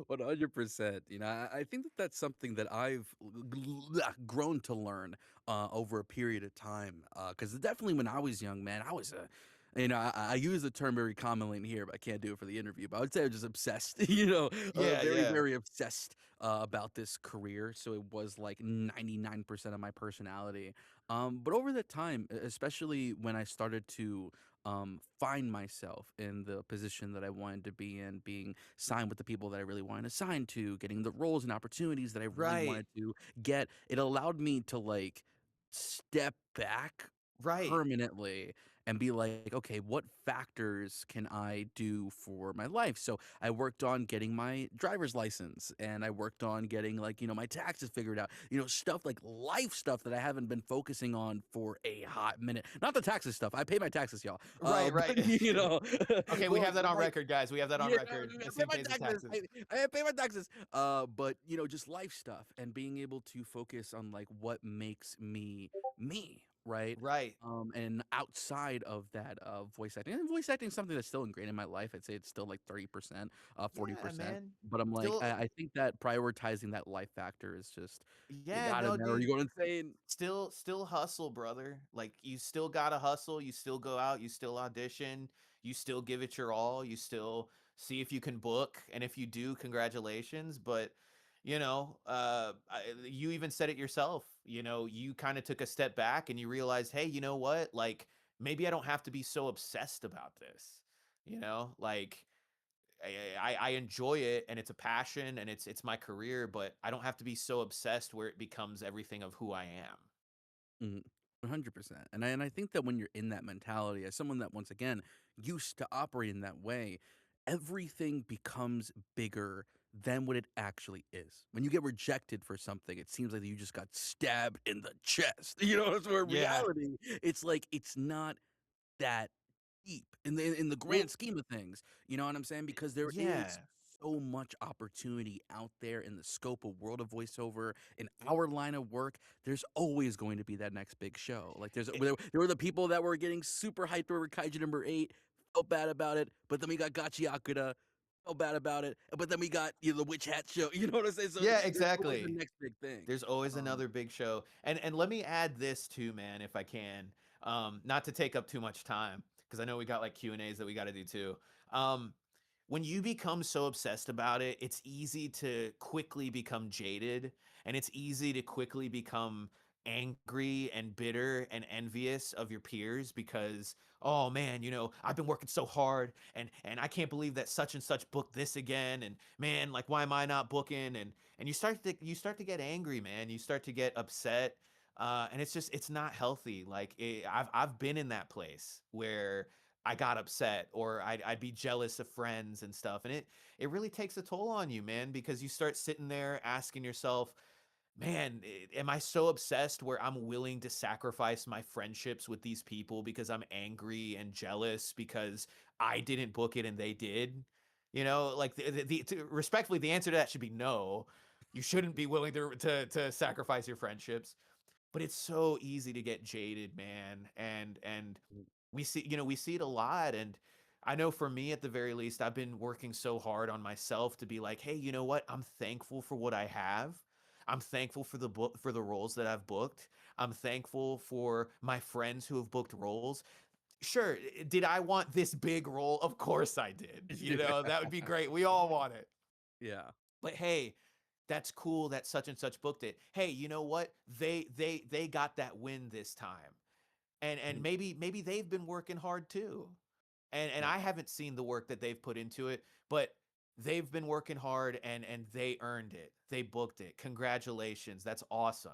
Speaker 2: 100%. I think that that's something that I've grown to learn over a period of time. Because definitely when I was young, man, I was I use the term very commonly in here, but I can't do it for the interview. But I would say I was just obsessed,
Speaker 1: Yeah,
Speaker 2: very,
Speaker 1: yeah.
Speaker 2: very obsessed about this career. So it was like 99% of my personality. But over the time, especially when I started to find myself in the position that I wanted to be in, being signed with the people that I really wanted to sign to, getting the roles and opportunities that I really
Speaker 1: Right,
Speaker 2: wanted to get. It allowed me to like step back
Speaker 1: right,
Speaker 2: permanently and be like, okay, what factors can I do for my life? So I worked on getting my driver's license and I worked on getting like, my taxes figured out, stuff like life stuff that I haven't been focusing on for a hot minute. Not the taxes stuff. I pay my taxes, y'all.
Speaker 1: right,
Speaker 2: But,
Speaker 1: right. Okay, we
Speaker 2: but
Speaker 1: have that on
Speaker 2: like,
Speaker 1: record, guys. We have that on
Speaker 2: yeah,
Speaker 1: record.
Speaker 2: I pay
Speaker 1: Nassim
Speaker 2: my
Speaker 1: pays his
Speaker 2: taxes.
Speaker 1: taxes.
Speaker 2: I pay my taxes. But just life stuff and being able to focus on like what makes me me, right?
Speaker 1: Right.
Speaker 2: And outside of that, voice acting, and voice acting is something that's still ingrained in my life. I'd say it's still like 30%,
Speaker 1: Yeah,
Speaker 2: 40%.
Speaker 1: man.
Speaker 2: But I'm like,
Speaker 1: Still
Speaker 2: I think that prioritizing that life factor is just, you
Speaker 1: yeah,
Speaker 2: got it,
Speaker 1: no,
Speaker 2: man, or
Speaker 1: dude.
Speaker 2: you go insane.
Speaker 1: Still hustle, brother. Like you still gotta hustle. You still go out. You still audition. You still give it your all. You still see if you can book, and if you do, congratulations. But you even said it yourself. You kind of took a step back and you realized, hey, you know what? Like maybe I don't have to be so obsessed about this. Like I enjoy it and it's a passion and it's my career, but I don't have to be so obsessed where it becomes everything of who I am.
Speaker 2: Mhm. 100%. And I think that when you're in that mentality, as someone that once again used to operate in that way, everything becomes bigger than what it actually is. When you get rejected for something, it seems like you just got stabbed in the chest. You know, so in
Speaker 1: Yeah.
Speaker 2: reality, it's like it's not that deep in the grand
Speaker 1: Well,
Speaker 2: scheme of things, you know what I'm saying? Because there is
Speaker 1: yeah.
Speaker 2: so much opportunity out there in the scope of world of voiceover, in our line of work. There's always going to be that next big show. Like
Speaker 1: It,
Speaker 2: there were the people that were getting super hyped over Kaiju number 8, felt bad about it, but then we got Gachi Akuda, felt bad about it, but then we got, the Witch Hat show. You know what I'm saying? So
Speaker 1: yeah,
Speaker 2: there's always the
Speaker 1: exactly.
Speaker 2: next big thing.
Speaker 1: There's always
Speaker 2: Um,
Speaker 1: another big show. And let me add this too, man, if I can. Not to take up too much time, because I know we got like Q&As that we got to do too. Um, when you become so obsessed about it, it's easy to quickly become jaded and it's easy to quickly become angry and bitter and envious of your peers because oh man, I've been working so hard and I can't believe that such and such booked this again and man, like why am I not booking and you start to get angry, man. You start to get upset. And it's not healthy. Like I've been in that place where I got upset or I'd be jealous of friends and stuff. And it really takes a toll on you, man, because you start sitting there asking yourself, man, am I so obsessed where I'm willing to sacrifice my friendships with these people because I'm angry and jealous because I didn't book it and they did? Like respectfully, the answer to that should be no. You shouldn't be willing to sacrifice your friendships, but it's so easy to get jaded, man. And we see it a lot. And I know for me, at the very least, I've been working so hard on myself to be like, hey, you know what? I'm thankful for what I have. I'm thankful for the roles that I've booked. I'm thankful for my friends who have booked roles. Sure, did I want this big role? Of course I did. That would be great. We all want it.
Speaker 2: yeah.
Speaker 1: But hey, that's cool that such and such booked it. Hey, you know what? They got that win this time. And
Speaker 2: Mhm.
Speaker 1: maybe they've been working hard too. And
Speaker 2: Yeah.
Speaker 1: I haven't seen the work that they've put into it, but they've been working hard and they earned it. They booked it. Congratulations. That's awesome.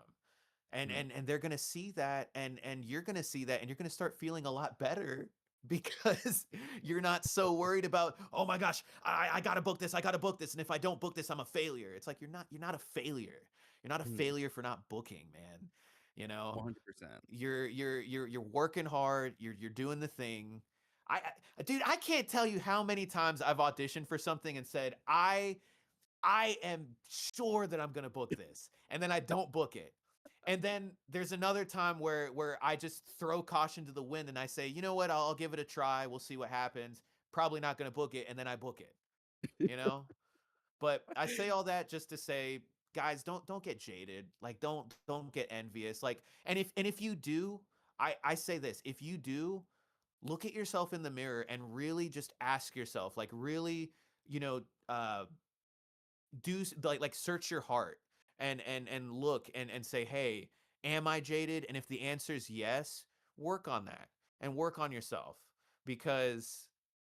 Speaker 1: And
Speaker 2: Mhm.
Speaker 1: and and they're going to see that and you're going to see that and you're going to start feeling a lot better because you're not so worried about, "Oh my gosh, I got to book this. I got to book this and if I don't book this, I'm a failure." It's like you're not a failer. You're not a
Speaker 2: Mhm.
Speaker 1: failure for not booking, man. You know,
Speaker 2: 100%.
Speaker 1: you're working hard, you're doing the thing. Dude, I can't tell you how many times I've auditioned for something and said, I am sure that I'm gonna book this, and then I don't book it. And then there's another time where I just throw caution to the wind and I say, you know what, I'll give it a try, we'll see what happens. Probably not gonna book it, and then I book it, you know? But I say all that just to say, guys, don't get jaded. Like don't get envious. Like and if you do, I say this, if you do, look at yourself in the mirror and really just ask yourself, like really, you know, uh like search your heart and look and say, "Hey, am I jaded?" And if the answer is yes, work on that and work on yourself because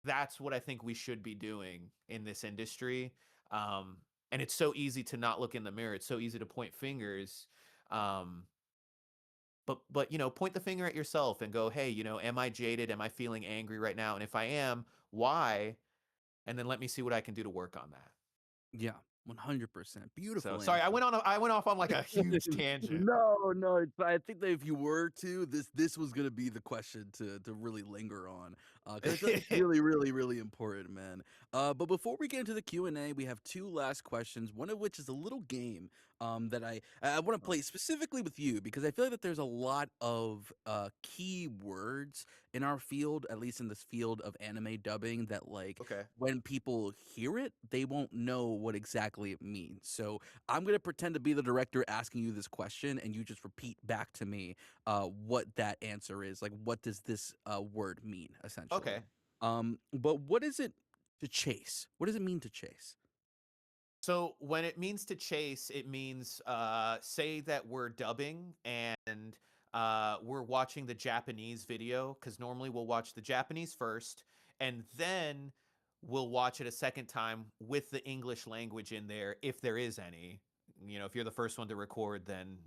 Speaker 1: that's what I think we should be doing in this industry. Um, and it's so easy to not look in the mirror. It's so easy to point fingers. Um, but point the finger at yourself and go, "Hey, am I jaded? Am I feeling angry right now? And if I am, why?" And then let me see what I can do to work on that.
Speaker 2: Yeah, 100%.
Speaker 1: So
Speaker 2: Beautiful
Speaker 1: sorry, I
Speaker 2: answer.
Speaker 1: went off on like a huge tangent.
Speaker 2: No, no, I think that if you were to, this was gonna be the question to really linger on. because it's really, really, really important, man. But before we get into the Q&A, we have two last questions, one of which is a little game that I want to play specifically with you because I feel like that there's a lot of key words in our field, at least in this field of anime dubbing, that like
Speaker 1: Okay.
Speaker 2: when people hear it, they won't know what exactly it means. So I'm gonna pretend to be the director asking you this question, and you just repeat back to me what that answer is. Like, what does this word mean, essentially?
Speaker 1: Okay.
Speaker 2: But what is it to chase? What does it mean to chase?
Speaker 1: So when it means to chase, it means say that we're dubbing and we're watching the Japanese video because normally we'll watch the Japanese first and then we'll watch it a second time with the English language in there if there is any. You know, if you're the first one to record, then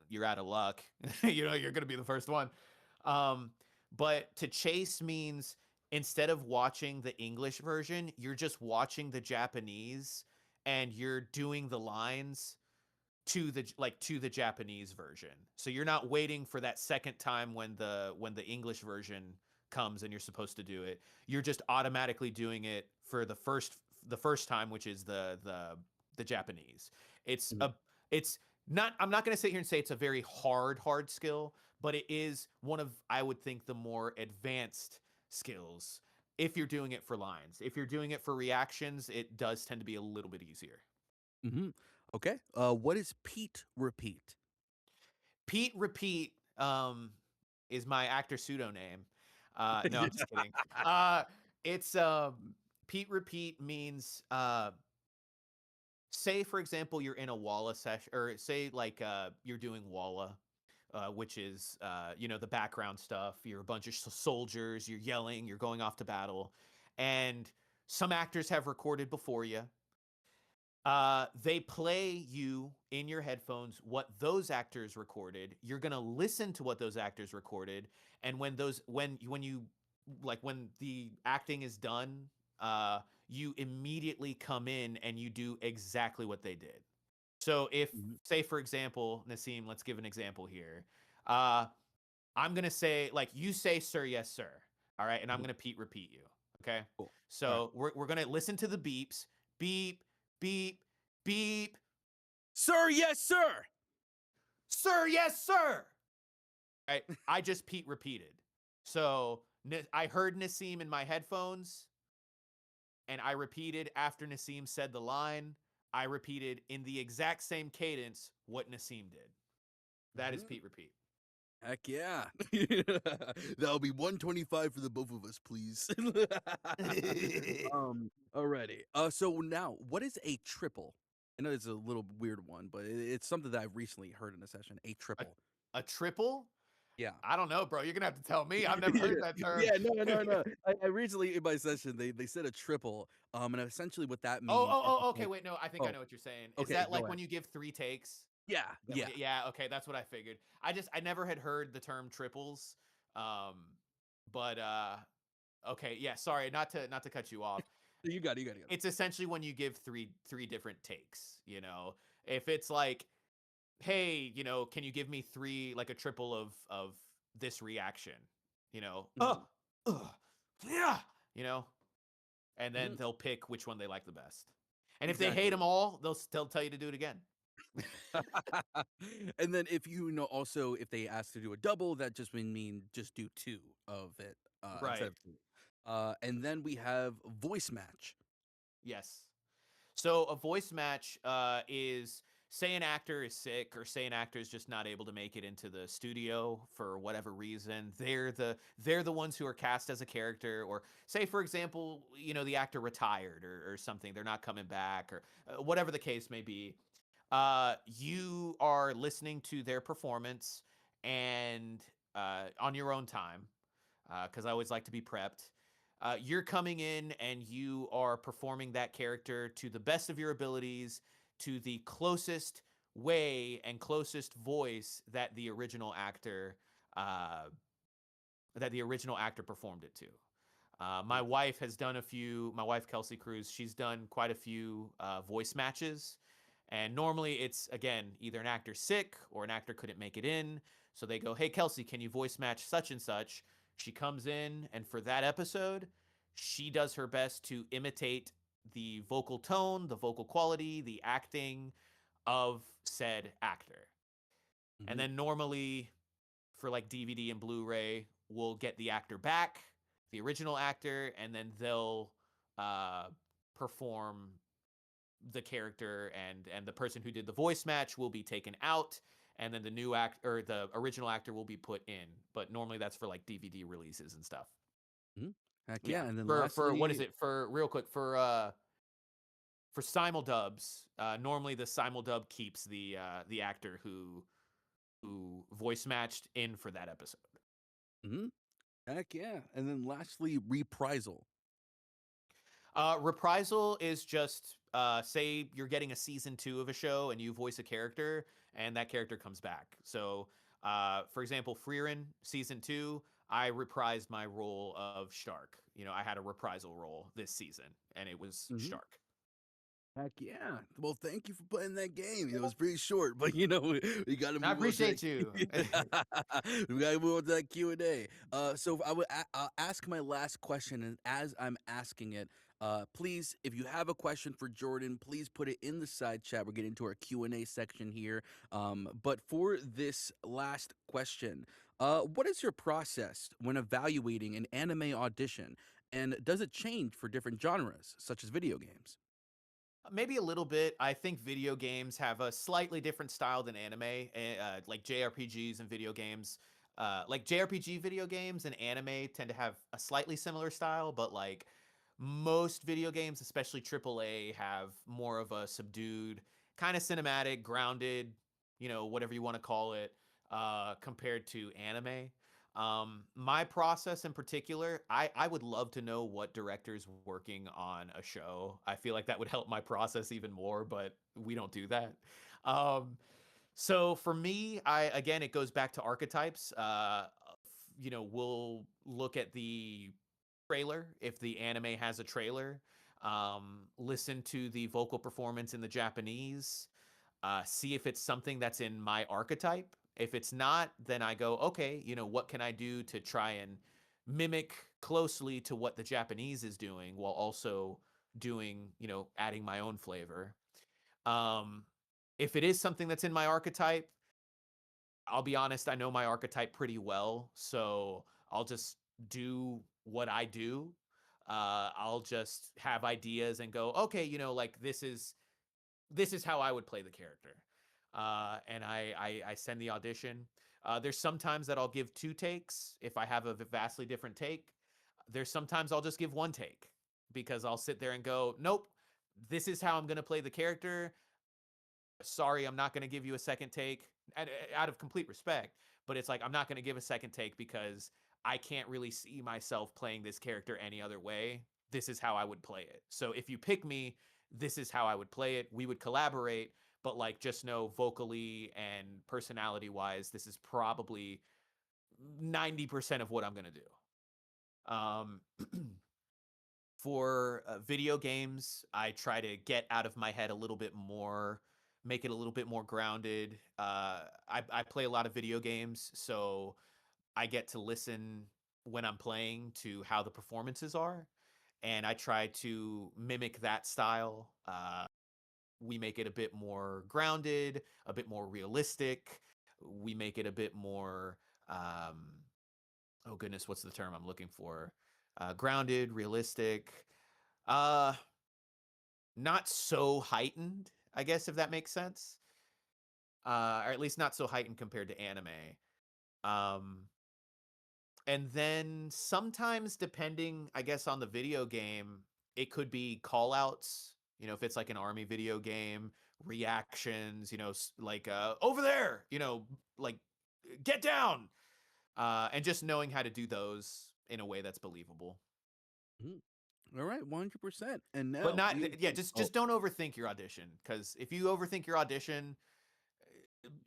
Speaker 1: you're out of luck. You know, you're going to be the first one. Um, but to chase means instead of watching the English version, you're just watching the Japanese and you're doing the lines to the Japanese version. So you're not waiting for that second time when the English version comes and you're supposed to do it. You're just automatically doing it for the first time, which is the Japanese. It's
Speaker 2: Mhm,
Speaker 1: a it's not I'm not going to sit here and say it's a very hard skill, but it is one of I would think the more advanced skills if you're doing it for lines. If you're doing it for reactions, it does tend to be a little bit easier.
Speaker 2: mhm. Okay. What is Peat Repeat?
Speaker 1: Pete Repeat is my actor pseudonym. No, I'm
Speaker 2: Yeah.
Speaker 1: just kidding. It's Pete Repeat means say for example you're in a Walla session or say like you're doing Walla, which is you know the background stuff. You're a bunch of soldiers. You're yelling. You're going off to battle, and some actors have recorded before you. They play you in your headphones what those actors recorded. You're gonna listen to what those actors recorded, and when you like when the acting is done, you immediately come in and you do exactly what they did. So if
Speaker 2: Mhm,
Speaker 1: say for example, Nassim, let's give an example here. Uh, I'm gonna say like you say sir, yes sir. All right, and I'm
Speaker 2: mhm.
Speaker 1: gonna repeat you. Okay,
Speaker 2: Cool. All right.
Speaker 1: so we're gonna listen to the beeps. Beep, beep, beep.
Speaker 2: Sir, yes, sir.
Speaker 1: Sir, yes, sir. Right. I just Pete repeated. So I heard Nassim in my headphones and I repeated after Nassim said the line. I repeated in the exact same cadence what Nassim did. That is
Speaker 2: Mhm.
Speaker 1: Pete repeat.
Speaker 2: Heck yeah. That'll be 125 for the both of us, please. Alrighty. So now, what is a triple? I know it's a little weird one, but it's something that I've recently heard in a session. A
Speaker 1: a,
Speaker 2: triple.
Speaker 1: a triple?
Speaker 2: Yeah.
Speaker 1: I don't know, bro. You're gonna have to tell me. I've never
Speaker 2: Yeah,
Speaker 1: heard that term.
Speaker 2: yeah, no, no, no. I recently in my session they said a triple, and essentially what that
Speaker 1: Oh,
Speaker 2: means
Speaker 1: oh,
Speaker 2: is
Speaker 1: oh,
Speaker 2: it's
Speaker 1: okay.
Speaker 2: like,
Speaker 1: Wait, no, I think I
Speaker 2: oh,
Speaker 1: know what you're saying. Is
Speaker 2: okay,
Speaker 1: that
Speaker 2: go
Speaker 1: like when
Speaker 2: ahead.
Speaker 1: you give 3 takes?
Speaker 2: Yeah,
Speaker 1: That
Speaker 2: yeah.
Speaker 1: yeah, okay, that's what I figured. I never had heard the term triples. Um, but okay, yeah, sorry, not to cut you off.
Speaker 2: You got it, you got it, you got it.
Speaker 1: It's essentially when you give three different takes, you know. If it's like, hey, you know, can you give me three like a triple of this reaction, you know?
Speaker 2: Mhm,
Speaker 1: Yeah, you know, and then
Speaker 2: mhm.
Speaker 1: they'll pick which one they like the best. And if they hate
Speaker 2: Exactly.
Speaker 1: them all, they'll still tell you to do it again.
Speaker 2: And then if you know also if they ask to do a double, that just would mean just do two of it instead
Speaker 1: Right.
Speaker 2: of two. And then we have voice match.
Speaker 1: Yes. So a voice match is say an actor is sick or say an actor is just not able to make it into the studio for whatever reason. They're the ones who are cast as a character, or say for example, you know, the actor retired or something. They're not coming back or whatever the case may be. You are listening to their performance and on your own time because I always like to be prepped. You're coming in and you are performing that character to the best of your abilities, to the closest way and closest voice uh, that the original actor performed it to. My
Speaker 2: Mhm,
Speaker 1: wife has done a few. My wife Kelsey Cruz, she's done quite a few voice matches, and normally it's again either an actor sick or an actor couldn't make it in, so they go, "Hey Kelsey, can you voice match such and such?" She comes in, and for that episode, she does her best to imitate the vocal tone, the vocal quality, the acting of said actor. And
Speaker 2: Mhm.
Speaker 1: then normally for like DVD and Blu-ray, we'll get the actor back, the original actor, and then they'll uh, perform the character, and the person who did the voice match will be taken out, and then the new act or the original actor will be put in. But normally that's for like DVD releases and stuff.
Speaker 2: Mhm. Heck
Speaker 1: Yeah.
Speaker 2: yeah, and then
Speaker 1: For what is
Speaker 2: lastly
Speaker 1: it? For real quick, for simuldubs, normally the simuldub keeps the actor who voice matched in for that episode.
Speaker 2: mhm, heck yeah, and then lastly, reprisal.
Speaker 1: Reprisal is just say you're getting a season 2 of a show and you voice a character and that character comes back. So, for example, Frieren season 2, I reprised my role of Stark. You know, I had a reprisal role this season and it was
Speaker 2: Mhm.
Speaker 1: Stark.
Speaker 2: Heck yeah. Well, thank you for playing that game. It was pretty short, but you know, we got to
Speaker 1: I
Speaker 2: move on to
Speaker 1: appreciate you.
Speaker 2: we got to move on to that Q&A. So I'll ask my last question, and as I'm asking it, please, if you have a question for Jordon, please put it in the side chat. We're getting to our Q&A section here. But for this last question, what is your process when evaluating an anime audition, and does it change for different genres, such as video games?
Speaker 1: Maybe a little bit. I think video games have a slightly different style than anime, like JRPGs and video games. Like JRPG video games and anime tend to have a slightly similar style, but like most video games, especially AAA, have more of a subdued, kind of cinematic, grounded, whatever you want to call it, compared to anime. My process in particular, I would love to know what director's working on a show. I feel like that would help my process even more, but we don't do that. Um, so for me, again, it goes back to archetypes. We'll look at the trailer if the anime has a trailer. Listen to the vocal performance in the Japanese, see if it's something that's in my archetype. If it's not, then I go, okay, what can I do to try and mimic closely to what the Japanese is doing while also doing, adding my own flavor. Um, if it is something that's in my archetype, I'll be honest, I know my archetype pretty well. So I'll just do what I do. I'll just have ideas and go, okay, like this is how I would play the character. And I send the audition. There's sometimes that I'll give 2 takes if I have a vastly different take. There's sometimes I'll just give 1 take because I'll sit there and go, nope, this is how I'm going to play the character. Sorry, I'm not going to give you a second take out of complete respect. But it's like, I'm not going to give a second take because I can't really see myself playing this character any other way. This is how I would play it. So if you pick me, this is how I would play it. We would collaborate, but like just know vocally and personality wise, this is probably 90% of what I'm going to do. For video games, I try to get out of my head a little bit more, make it a little bit more grounded. I play a lot of video games, so I get to listen when I'm playing to how the performances are, and I try to mimic that style. We make it a bit more grounded, a bit more realistic. We make it a bit more, oh goodness, what's the term I'm looking for? Grounded, realistic. Uh, Not so heightened, I guess, if that makes sense. Or at least not so heightened compared to anime. Um, and then sometimes, depending, I guess, on the video game, it could be call outs. If it's like an army video game, reactions, like over there, like get down. And just knowing how to do those in a way that's believable.
Speaker 2: Mhm. All right, 100%. And
Speaker 1: But
Speaker 2: now
Speaker 1: not,
Speaker 2: we
Speaker 1: yeah, just don't overthink your audition, because if you overthink your audition,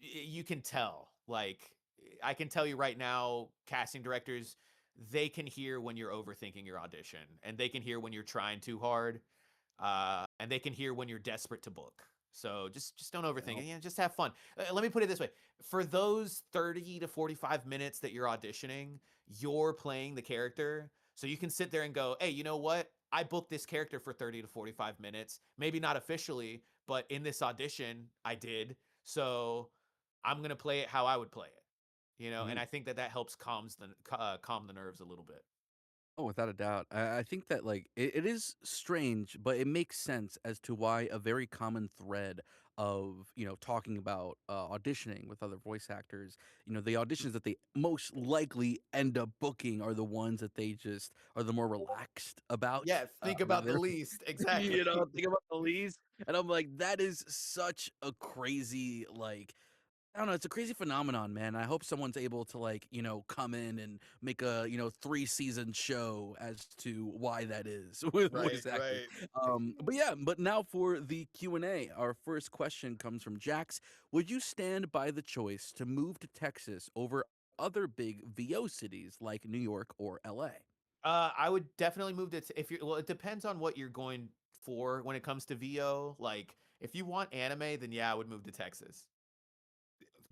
Speaker 1: you can tell. Like, I can tell you right now, casting directors, they can hear when you're overthinking your audition, and they can hear when you're trying too hard, and they can hear when you're desperate to book. So just don't overthink it.
Speaker 2: oh,
Speaker 1: Yeah, just have fun. Let me put it this way: for those 30 to 45 minutes that you're auditioning, you're playing the character. So you can sit there and go, hey, you know what? I booked this character for 30 to 45 minutes. Maybe not officially, but in this audition, I did. So I'm going to play it how I would play it, and I think that that helps calm the nerves a little bit.
Speaker 2: Oh, without a doubt. I think that like it is strange, but it makes sense as to why a very common thread of talking about auditioning with other voice actors. The auditions that they most likely end up booking are the ones that they just are the more relaxed about.
Speaker 1: Yeah, think about the
Speaker 2: They're
Speaker 1: least. Exactly.
Speaker 2: think about the least, and I'm like, that is such a crazy like I don't know, it's a crazy phenomenon, man. I hope someone's able to like, come in and make a, 3-season show as to why that is with
Speaker 1: Right,
Speaker 2: voice acting.
Speaker 1: right.
Speaker 2: But yeah, but now for the Q&A. Our first question comes from Jax. Would you stand by the choice to move to Texas over other big VO cities like New York or LA?
Speaker 1: I would definitely move to if you're well, it depends on what you're going for when it comes to VO. Like, if you want anime, then yeah, I would move to Texas.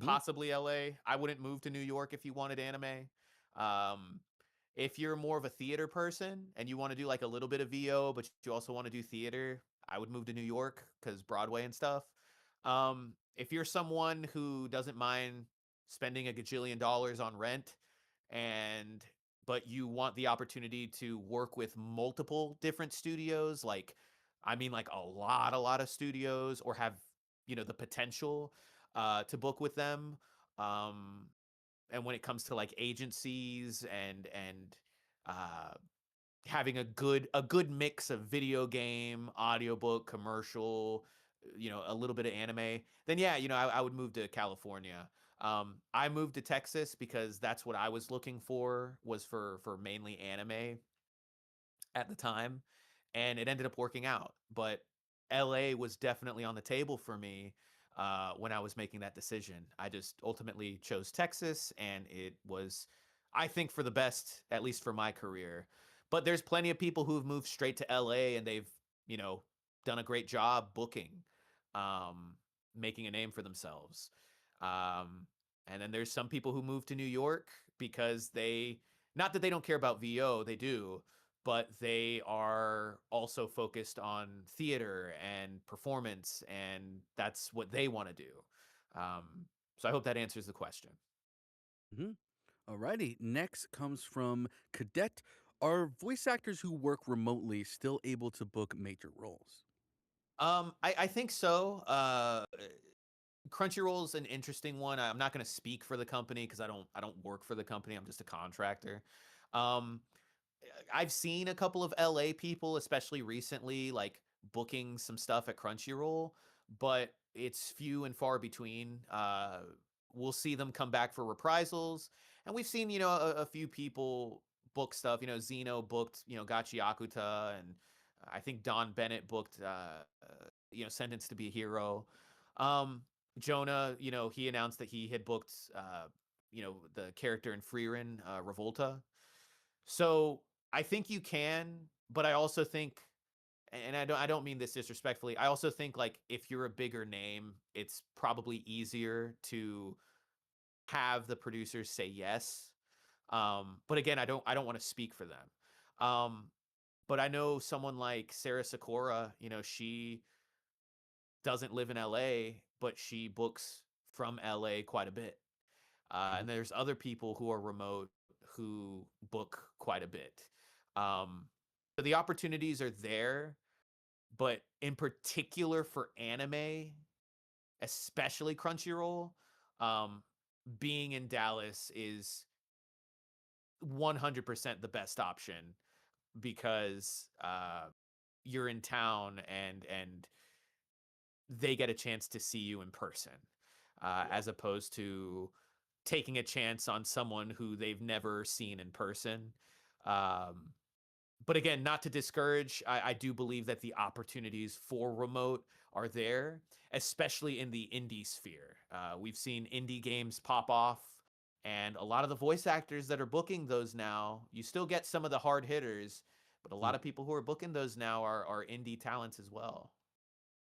Speaker 2: Mhm.
Speaker 1: Possibly LA. I wouldn't move to New York if you wanted anime. Um, if you're more of a theater person and you want to do like a little bit of VO, but you also want to do theater, I would move to New York because Broadway and stuff. If you're someone who doesn't mind spending a gajillion dollars on rent and but you want the opportunity to work with multiple different studios, like I mean like a lot of studios, or have, the potential to book with them. Um, and when it comes to like agencies and uh, having a good mix of video game, audiobook, commercial, a little bit of anime, then yeah, I would move to California. I moved to Texas because that's what I was looking for, was for mainly anime at the time, and it ended up working out. But LA was definitely on the table for me when I was making that decision. I just ultimately chose Texas, and it was, I think, for the best, at least for my career. But there's plenty of people who've moved straight to LA and they've, you know, done a great job booking, um, making a name for themselves. Um, and then there's some people who move to New York because not that they don't care about VO, they do, but they are also focused on theater and performance, and that's what they want to do. So I hope that answers the question.
Speaker 2: Mhm. Alrighty. Next comes from Cadet. Are voice actors who work remotely still able to book major roles?
Speaker 1: I think so. Crunchyroll's an interesting one. I'm not going to speak for the company because I don't work for the company. I'm just a contractor. Um, I've seen a couple of LA people, especially recently, like booking some stuff at Crunchyroll, but it's few and far between. We'll see them come back for reprisals, and we've seen, a few people book stuff. Zeno booked, Gachi Akuta, and I think Don Bennett booked, Sentenced to be a Hero. Um, Jonah, he announced that he had booked, the character in Frieren, Revolta. So I think you can, but I also think, and I don't mean this disrespectfully. I also think like if you're a bigger name, it's probably easier to have the producers say yes. But again, I don't want to speak for them. Um, but I know someone like Sarah Sakura, she doesn't live in LA, but she books from LA quite a bit.
Speaker 2: Mhm.
Speaker 1: And there's other people who are remote who book quite a bit. So the opportunities are there, but in particular for anime, especially Crunchyroll, um, being in Dallas is 100% the best option because you're in town and they get a chance to see you in person,
Speaker 2: Yeah.
Speaker 1: as opposed to taking a chance on someone who they've never seen in person. Um, but again, not to discourage, I do believe that the opportunities for remote are there, especially in the indie sphere. We've seen indie games pop off, and a lot of the voice actors that are booking those now, you still get some of the hard hitters, but a lot
Speaker 2: Mm.
Speaker 1: of people who are booking those now are indie talents as well.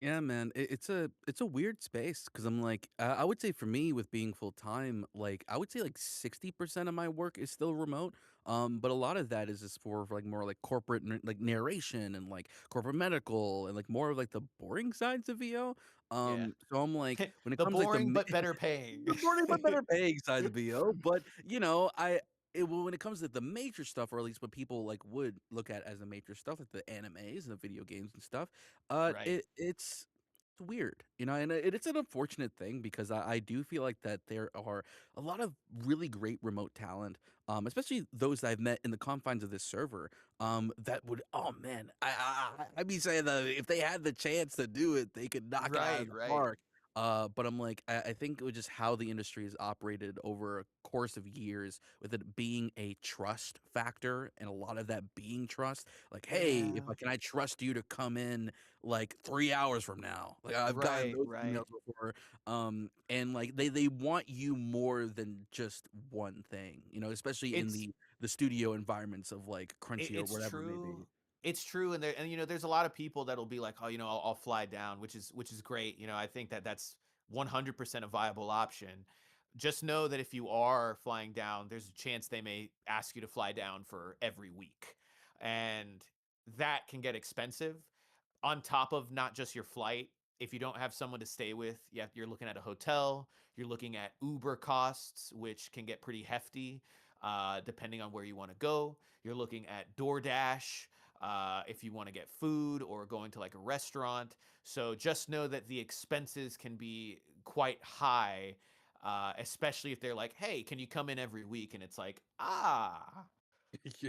Speaker 2: Yeah, man, it's a weird space because I'm like, I would say for me with being full time, like I would say like 60% of my work is still remote. But a lot of that is just for like more like corporate like narration and like corporate medical and like more of like the boring sides of VO.
Speaker 1: Yeah.
Speaker 2: So I'm like, when it
Speaker 1: The
Speaker 2: comes like
Speaker 1: boring but better paying.
Speaker 2: the boring but better paying sides of VO, but you know, well, when it comes to the major stuff, or at least what people like would look at as the major stuff, like the animes and the video games and stuff,
Speaker 1: Right.
Speaker 2: it's weird, you know, and it's an unfortunate thing because I do feel like that there are a lot of really great remote talent, especially those that I've met in the confines of this server, that would, oh man, I'd be saying that if they had the chance to do it, they could knock it out of
Speaker 1: Right,
Speaker 2: the
Speaker 1: right.
Speaker 2: park. But I'm like, I think it was just how the industry has operated over a course of years, with it being a trust factor, and a lot of that being trust. Like, hey, if
Speaker 1: Yeah.
Speaker 2: I can I trust you to come in like 3 hours from now? Like I've gotten
Speaker 1: Right,
Speaker 2: those
Speaker 1: right.
Speaker 2: emails before. And like they want you more than just one thing, you know, especially in
Speaker 1: It's
Speaker 2: the studio environments of like Crunchy or
Speaker 1: it's
Speaker 2: whatever it may
Speaker 1: true.
Speaker 2: be.
Speaker 1: It's true, and there's a lot of people that'll be like, "Oh, I'll fly down," which is great. I think that that's 100% a viable option. Just know that if you are flying down, there's a chance they may ask you to fly down for every week, and that can get expensive. On top of not just your flight, if you don't have someone to stay with, you're looking at a hotel, you're looking at Uber costs, which can get pretty hefty, depending on where you want to go. You're looking at DoorDash, if you want to get food or going to like a restaurant. So just know that the expenses can be quite high, especially if they're like, hey, can you come in every week? And it's like,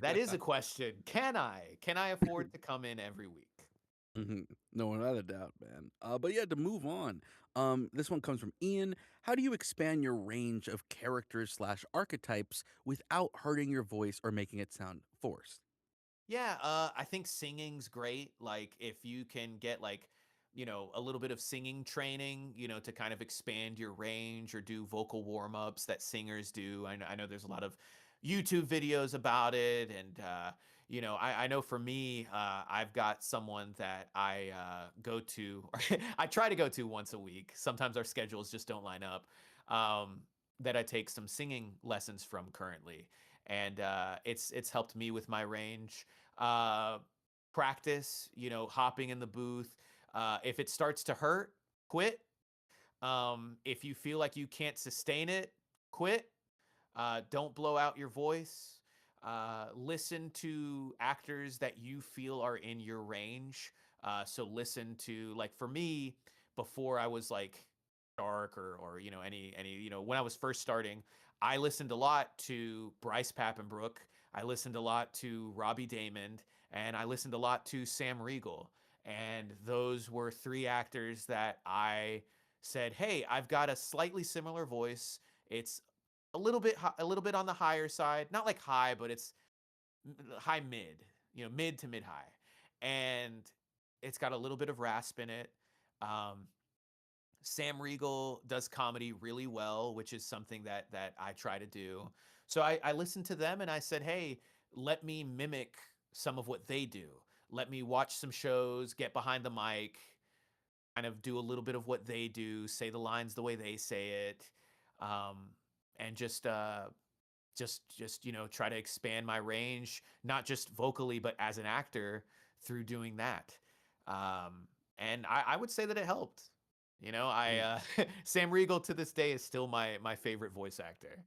Speaker 1: that is
Speaker 2: Yeah.
Speaker 1: a question. Can I? Can I afford to come in every week?
Speaker 2: Mhm. No, without a doubt, man. But yeah, to move on. This one comes from Ian. How do you expand your range of characters slash archetypes without hurting your voice or making it sound forced?
Speaker 1: Yeah, I think singing's great. Like if you can get like, a little bit of singing training, to kind of expand your range or do vocal warm-ups that singers do. I know there's a lot of YouTube videos about it. And, I know for me, I've got someone that I go to, I try to go to once a week. Sometimes our schedules just don't line up. Um, that I take some singing lessons from currently. And it's helped me with my range. uh, Practice, hopping in the booth. If it starts to hurt, quit. If you feel like you can't sustain it, quit. Don't blow out your voice. Listen to actors that you feel are in your range. So listen to, like, for me, before I was like dark or any when I was first starting, I listened a lot to Bryce Papenbrook. I listened a lot to Robbie Damon, and I listened a lot to Sam Riegel. And those were three actors that I said, "Hey, I've got a slightly similar voice. It's a little bit on the higher side, not like high, but it's high mid, mid to mid high, and it's got a little bit of rasp in it." Um, Sam Riegel does comedy really well, which is something that I try to do. So I listened to them and I said, "Hey, let me mimic some of what they do. Let me watch some shows, get behind the mic, kind of do a little bit of what they do, say the lines the way they say it, um, and just try to expand my range, not just vocally but as an actor through doing that." And I would say that it helped. I Sam Riegel to this day is still my favorite voice actor.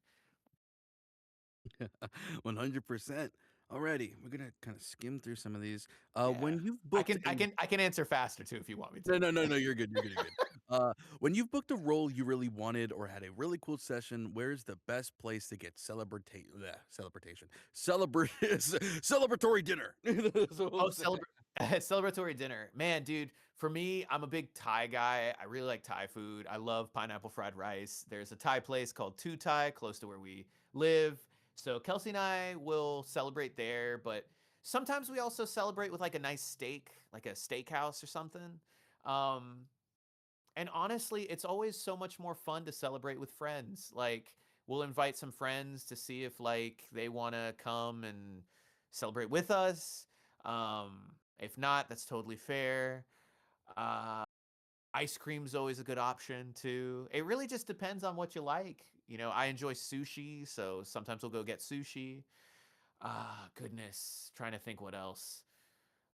Speaker 2: 100%. Alrighty, we're gonna kind of skim through some of these.
Speaker 1: Yeah,
Speaker 2: When you've
Speaker 1: i
Speaker 2: booked
Speaker 1: can i
Speaker 2: a
Speaker 1: can i can answer faster too if you want me to.
Speaker 2: no, you're good, you're good, you're good. When you've booked a role you really wanted or had a really cool session, where's the best place to get celebratory dinner? So we'll
Speaker 1: Oh,
Speaker 2: say.
Speaker 1: celebratory dinner. Man, dude, for me, I'm a big Thai guy. I really like Thai food. I love pineapple fried rice. There's a Thai place called Tu Thai close to where we live. So Kelsey and I will celebrate there, but sometimes we also celebrate with like a nice steak, like a steakhouse or something. Um, and honestly, it's always so much more fun to celebrate with friends. Like, we'll invite some friends to see if like they want to come and celebrate with us. If not, that's totally fair. Ice cream's always a good option too. It really just depends on what you like. You know, I enjoy sushi, so sometimes we'll go get sushi. Ah, goodness, trying to think what else.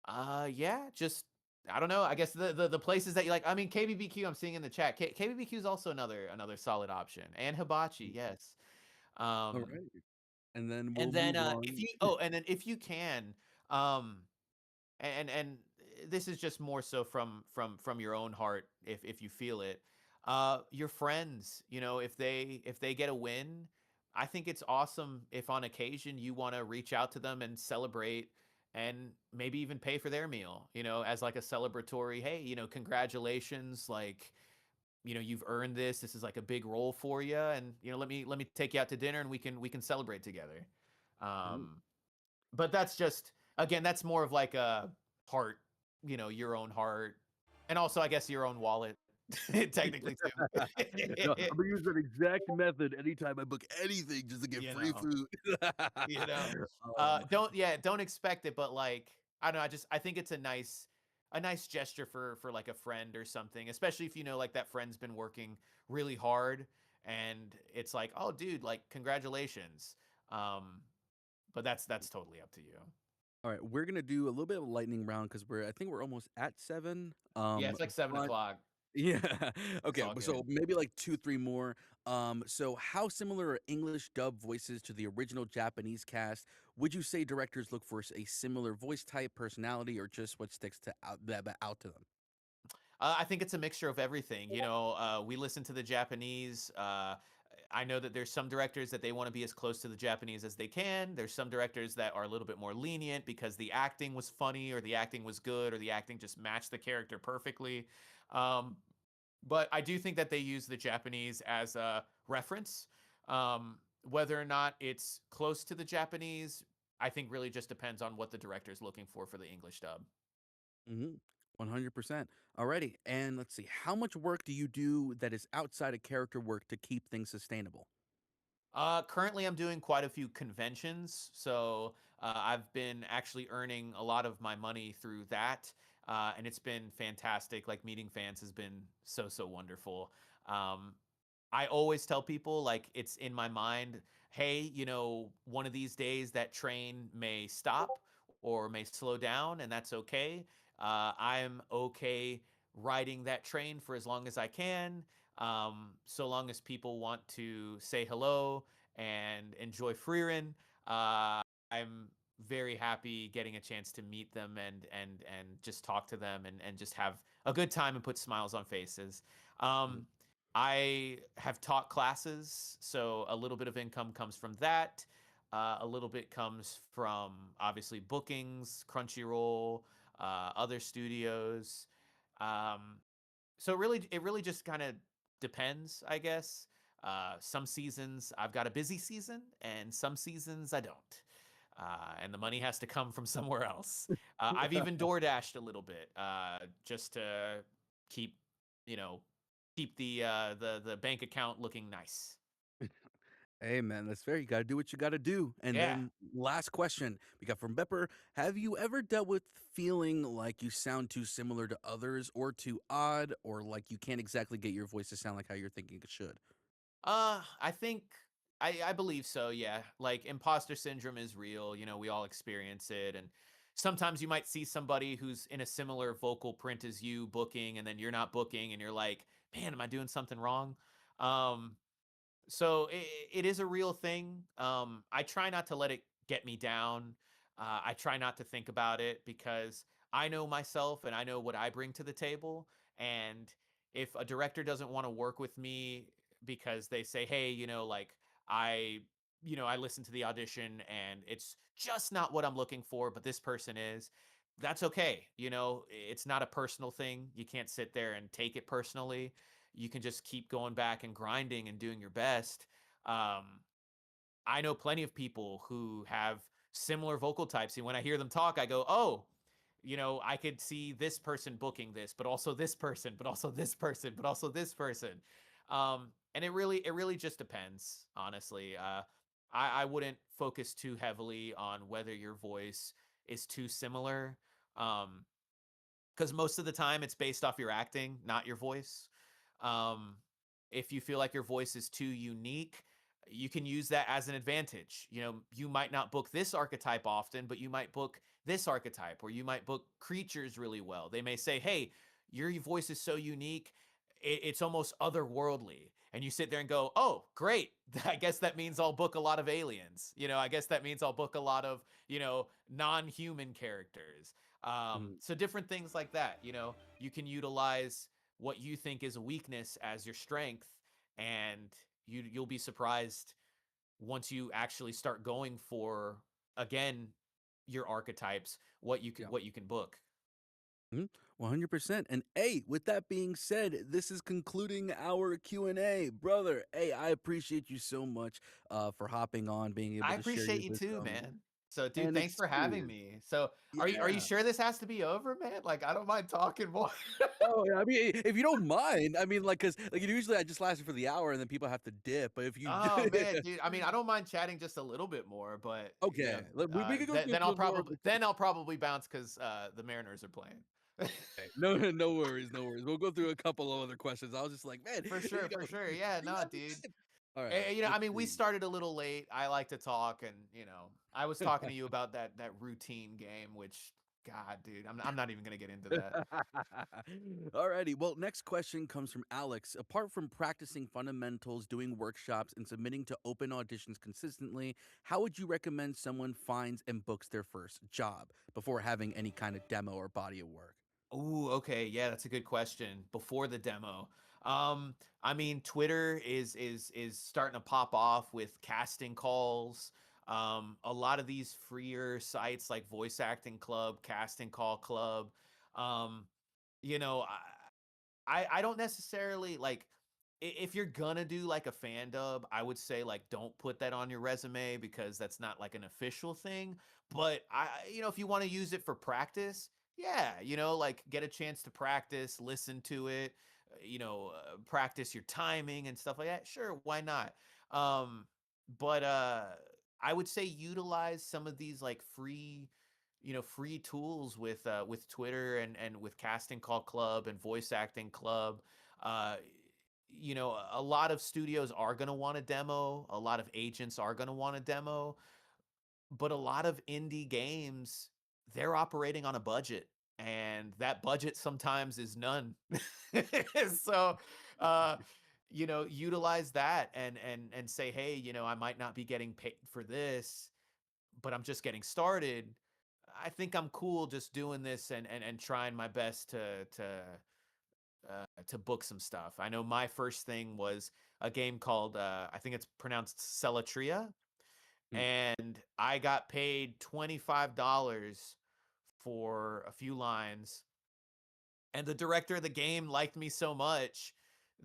Speaker 1: Yeah, just I don't know. I guess the places that you like. I mean, KBBQ. I'm seeing in the chat. KBBQ is also another solid option, and hibachi. Yes. Um,
Speaker 2: Alright, and then
Speaker 1: and
Speaker 2: we'll
Speaker 1: then
Speaker 2: move
Speaker 1: if
Speaker 2: on.
Speaker 1: you and then if you can, um, and this is just more so from your own heart if you feel it, your friends, you know, if they get a win, I think it's awesome if on occasion you want to reach out to them and celebrate and maybe even pay for their meal, you know, as like a celebratory, hey, you know, congratulations, like, you know, you've earned this is like a big role for you, and you know, let me take you out to dinner and we can celebrate together.
Speaker 2: Mhm.
Speaker 1: um but that's just again, that's more of like a heart, you know, your own heart, and also I guess your own wallet, technically too.
Speaker 2: No, I'm gonna use that exact method anytime I book anything just to get
Speaker 1: You
Speaker 2: free
Speaker 1: know,
Speaker 2: food.
Speaker 1: you know,
Speaker 2: Um,
Speaker 1: don't expect it, but like I don't know, I think it's a nice gesture for like a friend or something, especially if you know like that friend's been working really hard, and it's like, oh, dude, like congratulations. Um, but that's totally up to you.
Speaker 2: Alright, we're gonna do a little bit of a lightning round because I think we're almost at 7,
Speaker 1: Yeah, it's like seven
Speaker 2: but
Speaker 1: o'clock.
Speaker 2: yeah.
Speaker 1: It's
Speaker 2: Okay,
Speaker 1: all
Speaker 2: but so
Speaker 1: good.
Speaker 2: maybe like 2, 3 more. So how similar are English dub voices to the original Japanese cast? Would you say directors look for a similar voice type, personality, or just what sticks to out to them?
Speaker 1: I think it's a mixture of everything. You know, we listen to the Japanese. I know that there's some directors that they want to be as close to the Japanese as they can. There's some directors that are a little bit more lenient because the acting was funny or the acting was good or the acting just matched the character perfectly. Um, but I do think that they use the Japanese as a reference. Whether or not it's close to the Japanese, I think really just depends on what the director is looking for the English dub.
Speaker 2: Mhm. 100%. Alrighty, and let's see. How much work do you do that is outside of character work to keep things sustainable?
Speaker 1: Currently, I'm doing quite a few conventions, so I've been actually earning a lot of my money through that, and it's been fantastic. Like meeting fans has been so wonderful. Um, I always tell people, like, it's in my mind, hey, you know, one of these days that train may stop or may slow down, and that's okay. I'm okay riding that train for as long as I can, so long as people want to say hello and enjoy Frieren. I'm very happy getting a chance to meet them and just talk to them and just have a good time and put smiles on faces.
Speaker 2: Mhm.
Speaker 1: I have taught classes, so a little bit of income comes from that. A little bit comes from obviously bookings, Crunchyroll, other studios. Um, so it really just kind of depends, I guess. Some seasons I've got a busy season, and some seasons I don't. And the money has to come from somewhere else. I've even door dashed a little bit, just to keep, you know, keep the bank account looking nice.
Speaker 2: Hey man, that's fair. You gotta do what you gotta do. And
Speaker 1: Yeah.
Speaker 2: then last question we got from Bepper. Have you ever dealt with feeling like you sound too similar to others or too odd or like you can't exactly get your voice to sound like how you're thinking it should?
Speaker 1: I think I believe so, yeah. Like imposter syndrome is real, you know, we all experience it, and sometimes you might see somebody who's in a similar vocal print as you booking and then you're not booking and you're like, "Man, am I doing something wrong?" Um so it is a real thing. I try not to let it get me down. I try not to think about it because I know myself and I know what I bring to the table. And if a director doesn't want to work with me because they say, hey, you know, like I, you know, I listened to the audition and it's just not what I'm looking for, but this person is, that's okay. You know, it's not a personal thing. You can't sit there and take it personally. You can just keep going back and grinding and doing your best. Um, I know plenty of people who have similar vocal types, and when I hear them talk, I go, "Oh, you know, I could see this person booking this, but also this person, but also this person, but also this person." And it really just depends, honestly. I wouldn't focus too heavily on whether your voice is too similar. Um, because most of the time it's based off your acting, not your voice. Um, if you feel like your voice is too unique, you can use that as an advantage. You know, you might not book this archetype often, but you might book this archetype, or you might book creatures really well. They may say, hey, your voice is so unique, it's almost otherworldly. And you sit there and go, oh, great. I guess that means I'll book a lot of aliens. You know, I guess that means I'll book a lot of, you know, non-human characters.
Speaker 2: Mhm.
Speaker 1: So different things like that, you know, you can utilize what you think is a weakness as your strength, and you'll be surprised once you actually start going for, again, your archetypes,
Speaker 2: Yeah.
Speaker 1: what you can book.
Speaker 2: Mhm. 100%. And hey, with that being said, this is concluding our Q&A. Brother, hey, I appreciate you so much for hopping on, being able
Speaker 1: I
Speaker 2: to share
Speaker 1: appreciate
Speaker 2: your
Speaker 1: you too,
Speaker 2: wisdom
Speaker 1: man. So dude,
Speaker 2: and
Speaker 1: thanks for having
Speaker 2: experience.
Speaker 1: me. So are you
Speaker 2: Yeah.
Speaker 1: sure this has to be over, man? Like I don't mind talking more.
Speaker 2: Oh, yeah, I mean, if you don't mind, I mean, like, cause like usually I just lasted for the hour and then people have to dip. But if you do,
Speaker 1: Oh man, dude. I mean, I don't mind chatting just a little bit more, but you know,
Speaker 2: okay, we could go through
Speaker 1: then I'll
Speaker 2: the more of
Speaker 1: probably
Speaker 2: the
Speaker 1: bounce because the Mariners are playing.
Speaker 2: okay. No, no worries, no worries. We'll go through a couple of other questions. I was just like, man,
Speaker 1: For
Speaker 2: you
Speaker 1: sure,
Speaker 2: know,
Speaker 1: for sure. Yeah,
Speaker 2: you
Speaker 1: no,
Speaker 2: have the
Speaker 1: dude.
Speaker 2: time. All right,
Speaker 1: You know, I
Speaker 2: let's
Speaker 1: mean, we
Speaker 2: see.
Speaker 1: started a little late. I like to talk, and you know, I was talking to you about that routine game, which, God, dude, I'm not even gonna get into that.
Speaker 2: Alrighty. Well, next question comes from Alex. Apart from practicing fundamentals, doing workshops, and submitting to open auditions consistently, how would you recommend someone finds and books their first job before having any kind of demo or body of work?
Speaker 1: Ooh, okay, yeah, that's a good question. Before the demo, I mean, Twitter is starting to pop off with casting calls. A lot of these freer sites like Voice Acting Club, Casting Call Club, um, you know, I don't necessarily like, if you're gonna do like a fan dub, I would say like don't put that on your resume because that's not like an official thing. But you know, if you want to use it for practice, yeah, you know, like get a chance to practice, listen to it, you know, practice your timing and stuff like that. Sure, why not? Um, but I would say utilize some of these like free, you know, free tools with Twitter and with Casting Call Club and Voice Acting Club. Uh, you know, a lot of studios are going to want a demo. A lot of agents are going to want a demo, but a lot of indie games, they're operating on a budget, and that budget sometimes is none. So, uh, you know, utilize that and say, hey, you know, I might not be getting paid for this, but I'm just getting started. I think I'm cool just doing this and trying my best to book some stuff. I know my first thing was a game called I think it's pronounced Celatria,
Speaker 2: Mm.
Speaker 1: and I got paid $25 for a few lines, and the director of the game liked me so much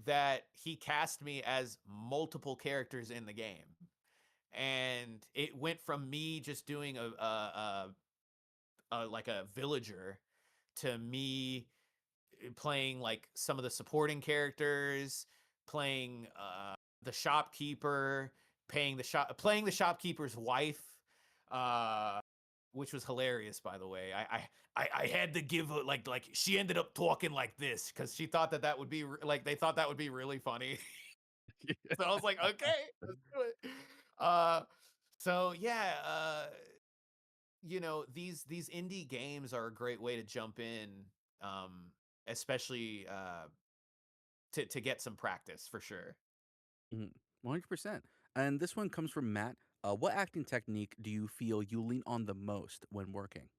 Speaker 1: that he cast me as multiple characters in the game. And it went from me just doing a like a villager to me playing like some of the supporting characters, playing the shopkeeper, playing the shopkeeper's wife, uh, which was hilarious, by the way. I had to give her like she ended up talking like this because she thought that that would be like they thought that would be really funny. So I was like, okay, let's do it. Uh, so yeah, you know, these indie games are a great way to jump in, um, especially to get some practice for sure.
Speaker 2: Mhm. 100%. And this one comes from Matt. What acting technique do you feel you lean on the most when working?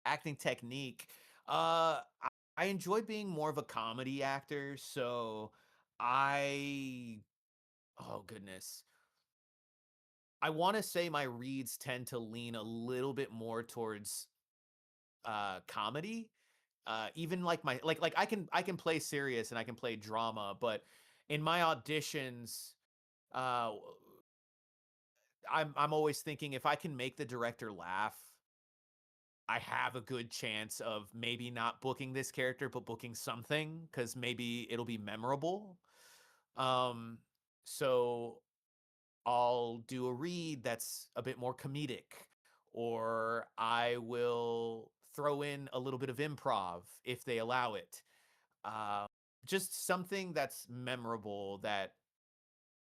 Speaker 1: Acting technique. I enjoy being more of a comedy actor, so I oh goodness. I want to say my reads tend to lean a little bit more towards comedy. Even like my like I can play serious and I can play drama, but in my auditions, uh I'm always thinking if I can make the director laugh, I have a good chance of maybe not booking this character, but booking something because maybe it'll be memorable. Um, so I'll do a read that's a bit more comedic, or I will throw in a little bit of improv if they allow it. Uh, just something that's memorable that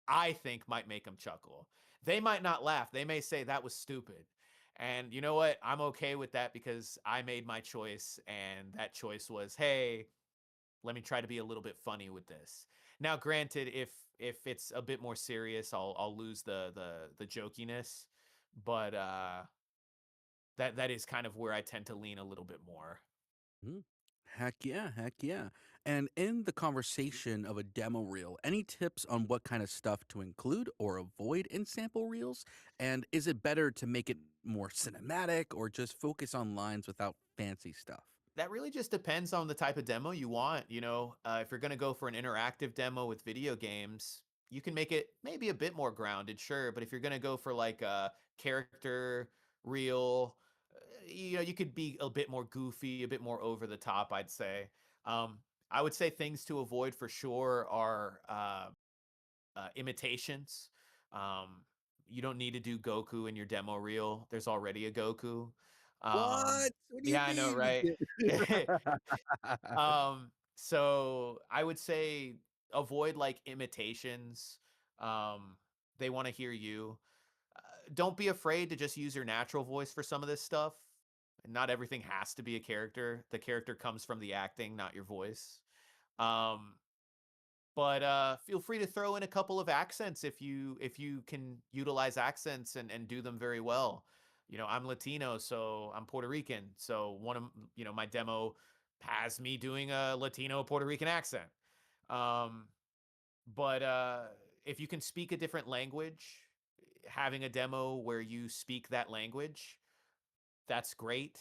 Speaker 1: I think might make them chuckle. They might not laugh. They may say that was stupid. And you know what? I'm okay with that because I made my choice and that choice was, "Hey, let me try to be a little bit funny with this." Now, granted, if it's a bit more serious, I'll lose the jokiness, but that is kind of where I tend to lean a little bit more.
Speaker 2: Mhm. Heck yeah, heck yeah. And in the conversation of a demo reel, any tips on what kind of stuff to include or avoid in sample reels? And is it better to make it more cinematic or just focus on lines without fancy stuff?
Speaker 1: That really just depends on the type of demo you want. If you're going to go for an interactive demo with video games, you can make it maybe a bit more grounded, sure. But if you're going to go for like a character reel, you could be a bit more goofy, a bit more over the top, I'd say. Um, I would say things to avoid for sure are imitations. Um, you don't need to do Goku in your demo reel. There's already a Goku.
Speaker 2: What? What do you
Speaker 1: Yeah, I know,
Speaker 2: mean? We
Speaker 1: right?
Speaker 2: can't-
Speaker 1: So I would say avoid like imitations. Um, they want to hear you. Don't be afraid to just use your natural voice for some of this stuff. Not everything has to be a character. The character comes from the acting, not your voice. Um, but feel free to throw in a couple of accents if you can utilize accents and do them very well. I'm Latino, so I'm Puerto Rican. So one of my demo has me doing a Latino Puerto Rican accent. Um, but if you can speak a different language, having a demo where you speak that language, that's great.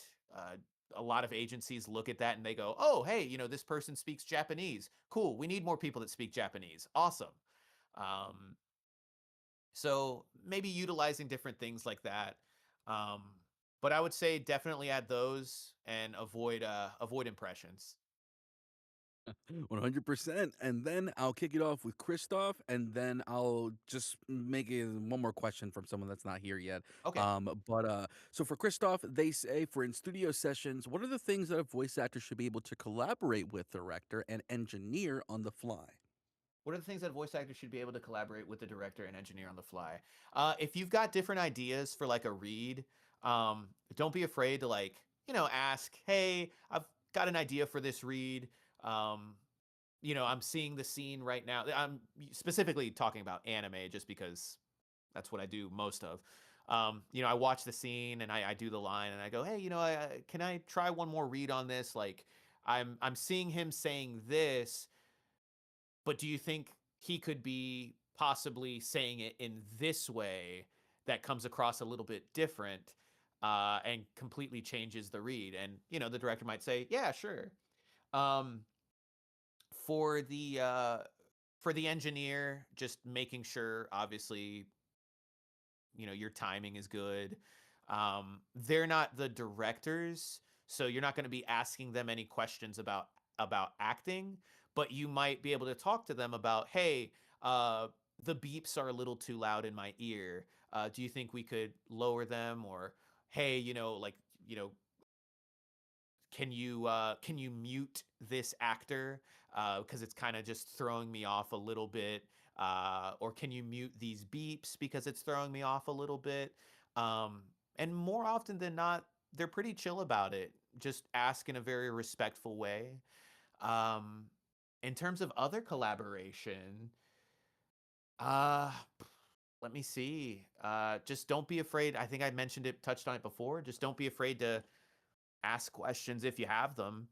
Speaker 1: A lot of agencies look at that and they go, "Oh, hey, this person speaks Japanese. Cool. We need more people that speak Japanese. Awesome." Um, so maybe utilizing different things like that. Um, but I would say definitely add those and avoid impressions.
Speaker 2: 100%. And then I'll kick it off with Christoph, and then I'll just make it one more question from someone that's not here yet.
Speaker 1: Okay.
Speaker 2: So for Christoph, they say for in studio sessions, what are the things that a voice actor should be able to collaborate with the director and engineer on the fly?
Speaker 1: What are the things that voice actors should be able to collaborate with the director and engineer on the fly? If you've got different ideas for like a read, don't be afraid to ask, "Hey, I've got an idea for this read. Um, I'm seeing the scene right now." I'm specifically talking about anime just because that's what I do most of. I watch the scene and I do the line and I go, "Hey, can I try one more read on this? Like, I'm seeing him saying this, but do you think he could be possibly saying it in this way that comes across a little bit different and completely changes the read?" And the director might say, "Yeah, sure." Um, for the engineer, just making sure, obviously, your timing is good. They're not the directors, so you're not going to be asking them any questions about acting, but you might be able to talk to them about, "Hey, the beeps are a little too loud in my ear. Do you think we could lower them?" Or, "Hey, you know can you mute this actor because it's kind of just throwing me off a little bit, or can you mute these beeps because it's throwing me off a little bit?" And more often than not, they're pretty chill about it. Just ask in a very respectful way. um in terms of other collaboration, uh let me see. Just don't be afraid. I think I mentioned it, touched on it before. Just don't be afraid to ask questions if you have them.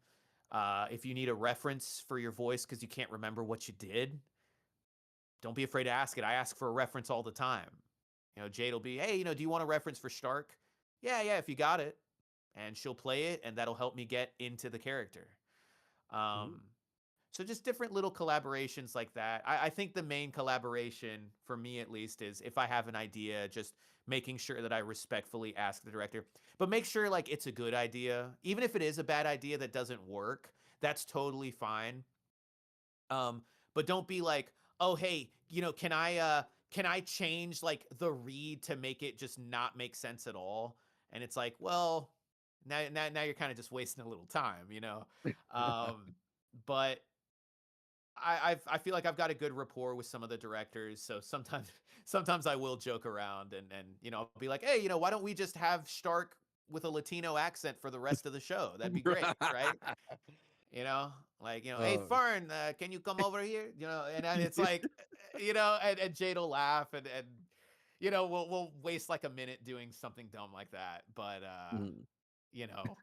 Speaker 1: If you need a reference for your voice because you can't remember what you did, don't be afraid to ask it. I ask for a reference all the time. Jade will be, "Hey, do you want a reference for Stark?" "Yeah, yeah, if you got it." And she'll play it, and that'll help me get into the character.
Speaker 2: Mhm.
Speaker 1: Um, so just different little collaborations like that. I think the main collaboration for me at least is if I have an idea, just making sure that I respectfully ask the director. But make sure like it's a good idea. Even if it is a bad idea that doesn't work, that's totally fine. Um, but don't be like, "Oh, hey, can I change like the read to make it just not make sense at all?" And it's like, well, now you're kind of just wasting a little time, you know. But I feel like I've got a good rapport with some of the directors, so sometimes sometimes I will joke around and you know, I'll be like, "Hey, you know, why don't we just have Stark with a Latino accent for the rest of the show? That'd be great, right?" You know, like, you know, "Hey,
Speaker 2: Oh,
Speaker 1: Fern, can you come over here?" You know, and then it's like, you know, and Jade will laugh and you know, we'll waste like a minute doing something dumb like that, but
Speaker 2: mm.
Speaker 1: you know,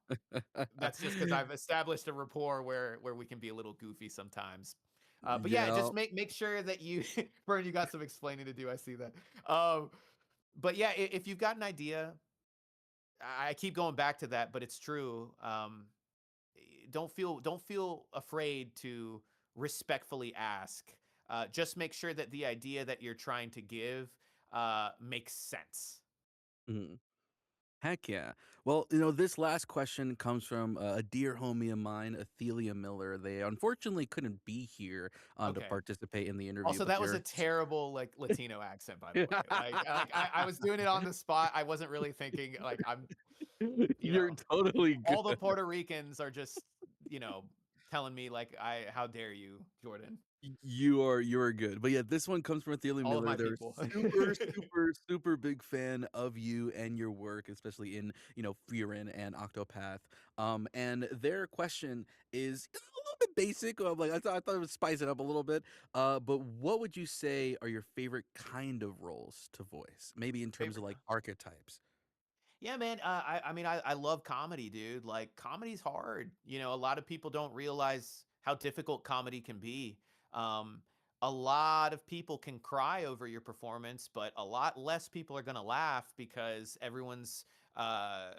Speaker 1: that's just because I've established a rapport where we can be a little goofy sometimes. But yeah,
Speaker 2: Yeah.
Speaker 1: just make sure that you Vern, you got some explaining to do. I see that. Um, but yeah, if you've got an idea, I keep going back to that, but it's true. Don't feel afraid to respectfully ask. Just make sure that the idea that you're trying to give makes sense.
Speaker 2: Mhm. Heck yeah. Well, this last question comes from a dear homie of mine, Athelia Miller. They unfortunately couldn't be here to
Speaker 1: Okay.
Speaker 2: participate in the interview,
Speaker 1: Also,
Speaker 2: but
Speaker 1: that was a
Speaker 2: they're
Speaker 1: terrible, like, Latino accent, by the way. I was doing it on the spot. I wasn't really thinking, like, you
Speaker 2: You're
Speaker 1: know,
Speaker 2: totally
Speaker 1: all the
Speaker 2: good.
Speaker 1: Puerto Ricans are just, you know, telling me, like, how dare you, Jordan?
Speaker 2: You are good. But yeah, this one comes from Athelia
Speaker 1: All of
Speaker 2: Miller.
Speaker 1: my
Speaker 2: They're
Speaker 1: people.
Speaker 2: super, super, super big fan of you and your work, especially in, Frieren and Octopath. And their question is a little bit basic. Like I thought it would spice it up a little bit. But what would you say are your favorite kind of roles to voice? Maybe in terms of
Speaker 1: Favorite
Speaker 2: like archetypes.
Speaker 1: Yeah, man. I mean, I love comedy, dude. Like, comedy's hard. You know, a lot of people don't realize how difficult comedy can be. Um, a lot of people can cry over your performance, but a lot less people are gonna laugh because everyone's uh,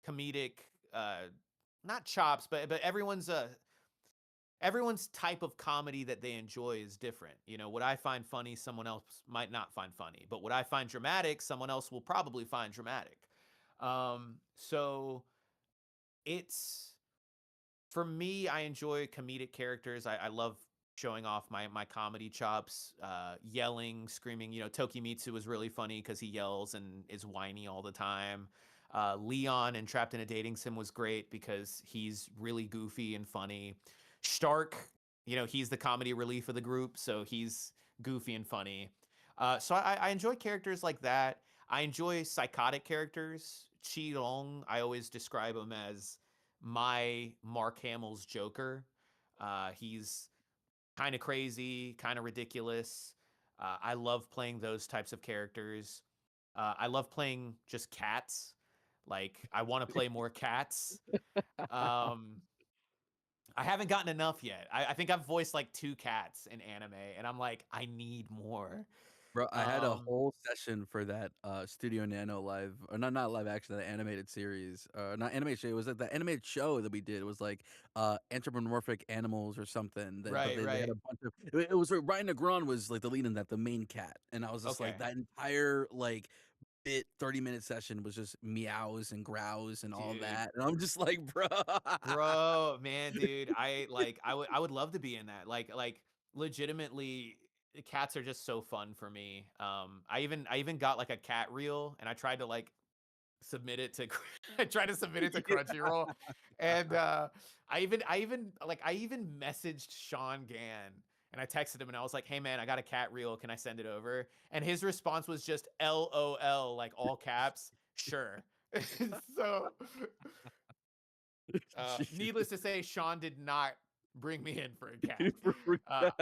Speaker 1: comedic, uh, not chops, but everyone's type of comedy that they enjoy is different. You know, what I find funny, someone else might not find funny, but what I find dramatic, someone else will probably find dramatic. So it's for me, I enjoy comedic characters. I love showing off my comedy chops, yelling, screaming. You know, Tokimitsu was really funny because he yells and is whiny all the time. Leon and Trapped in a Dating Sim was great because he's really goofy and funny. Stark, you know, he's the comedy relief of the group, so he's goofy and funny. So I enjoy characters like that. I enjoy psychotic characters. Chi Long, I always describe him as my Mark Hamill's Joker. He's kind of crazy, kind of ridiculous. I love playing those types of characters. I love playing just cats. Like, I want to play more cats. Um, I haven't gotten enough yet. I think I've voiced like two cats in anime, and I'm like, I need more.
Speaker 2: Bro, I had a
Speaker 1: Um,
Speaker 2: whole session for that Studio Nano live, or not live action, that animated series. Not animated show. It was like the animated show that we did. It was like anthropomorphic animals or something. But
Speaker 1: right,
Speaker 2: they had
Speaker 1: right.
Speaker 2: a bunch of. It was Ryan Negron was like the lead in that, the main cat, and I was just like
Speaker 1: Okay,
Speaker 2: that entire like bit 30-minute session was just meows and growls and all
Speaker 1: dude.
Speaker 2: that, and I'm just like, bro.
Speaker 1: Bro, man, dude, I would love to be in that. Like legitimately cats are just so fun for me. I even got like a cat reel and I tried to like submit it to I tried to submit it to Crunchyroll and I even messaged Sean Gann and I texted him and I was like, "Hey man, I got a cat reel. Can I send it over?" And his response was just LOL, like all caps. Sure. So needless to say, Sean did not bring me in for a cat.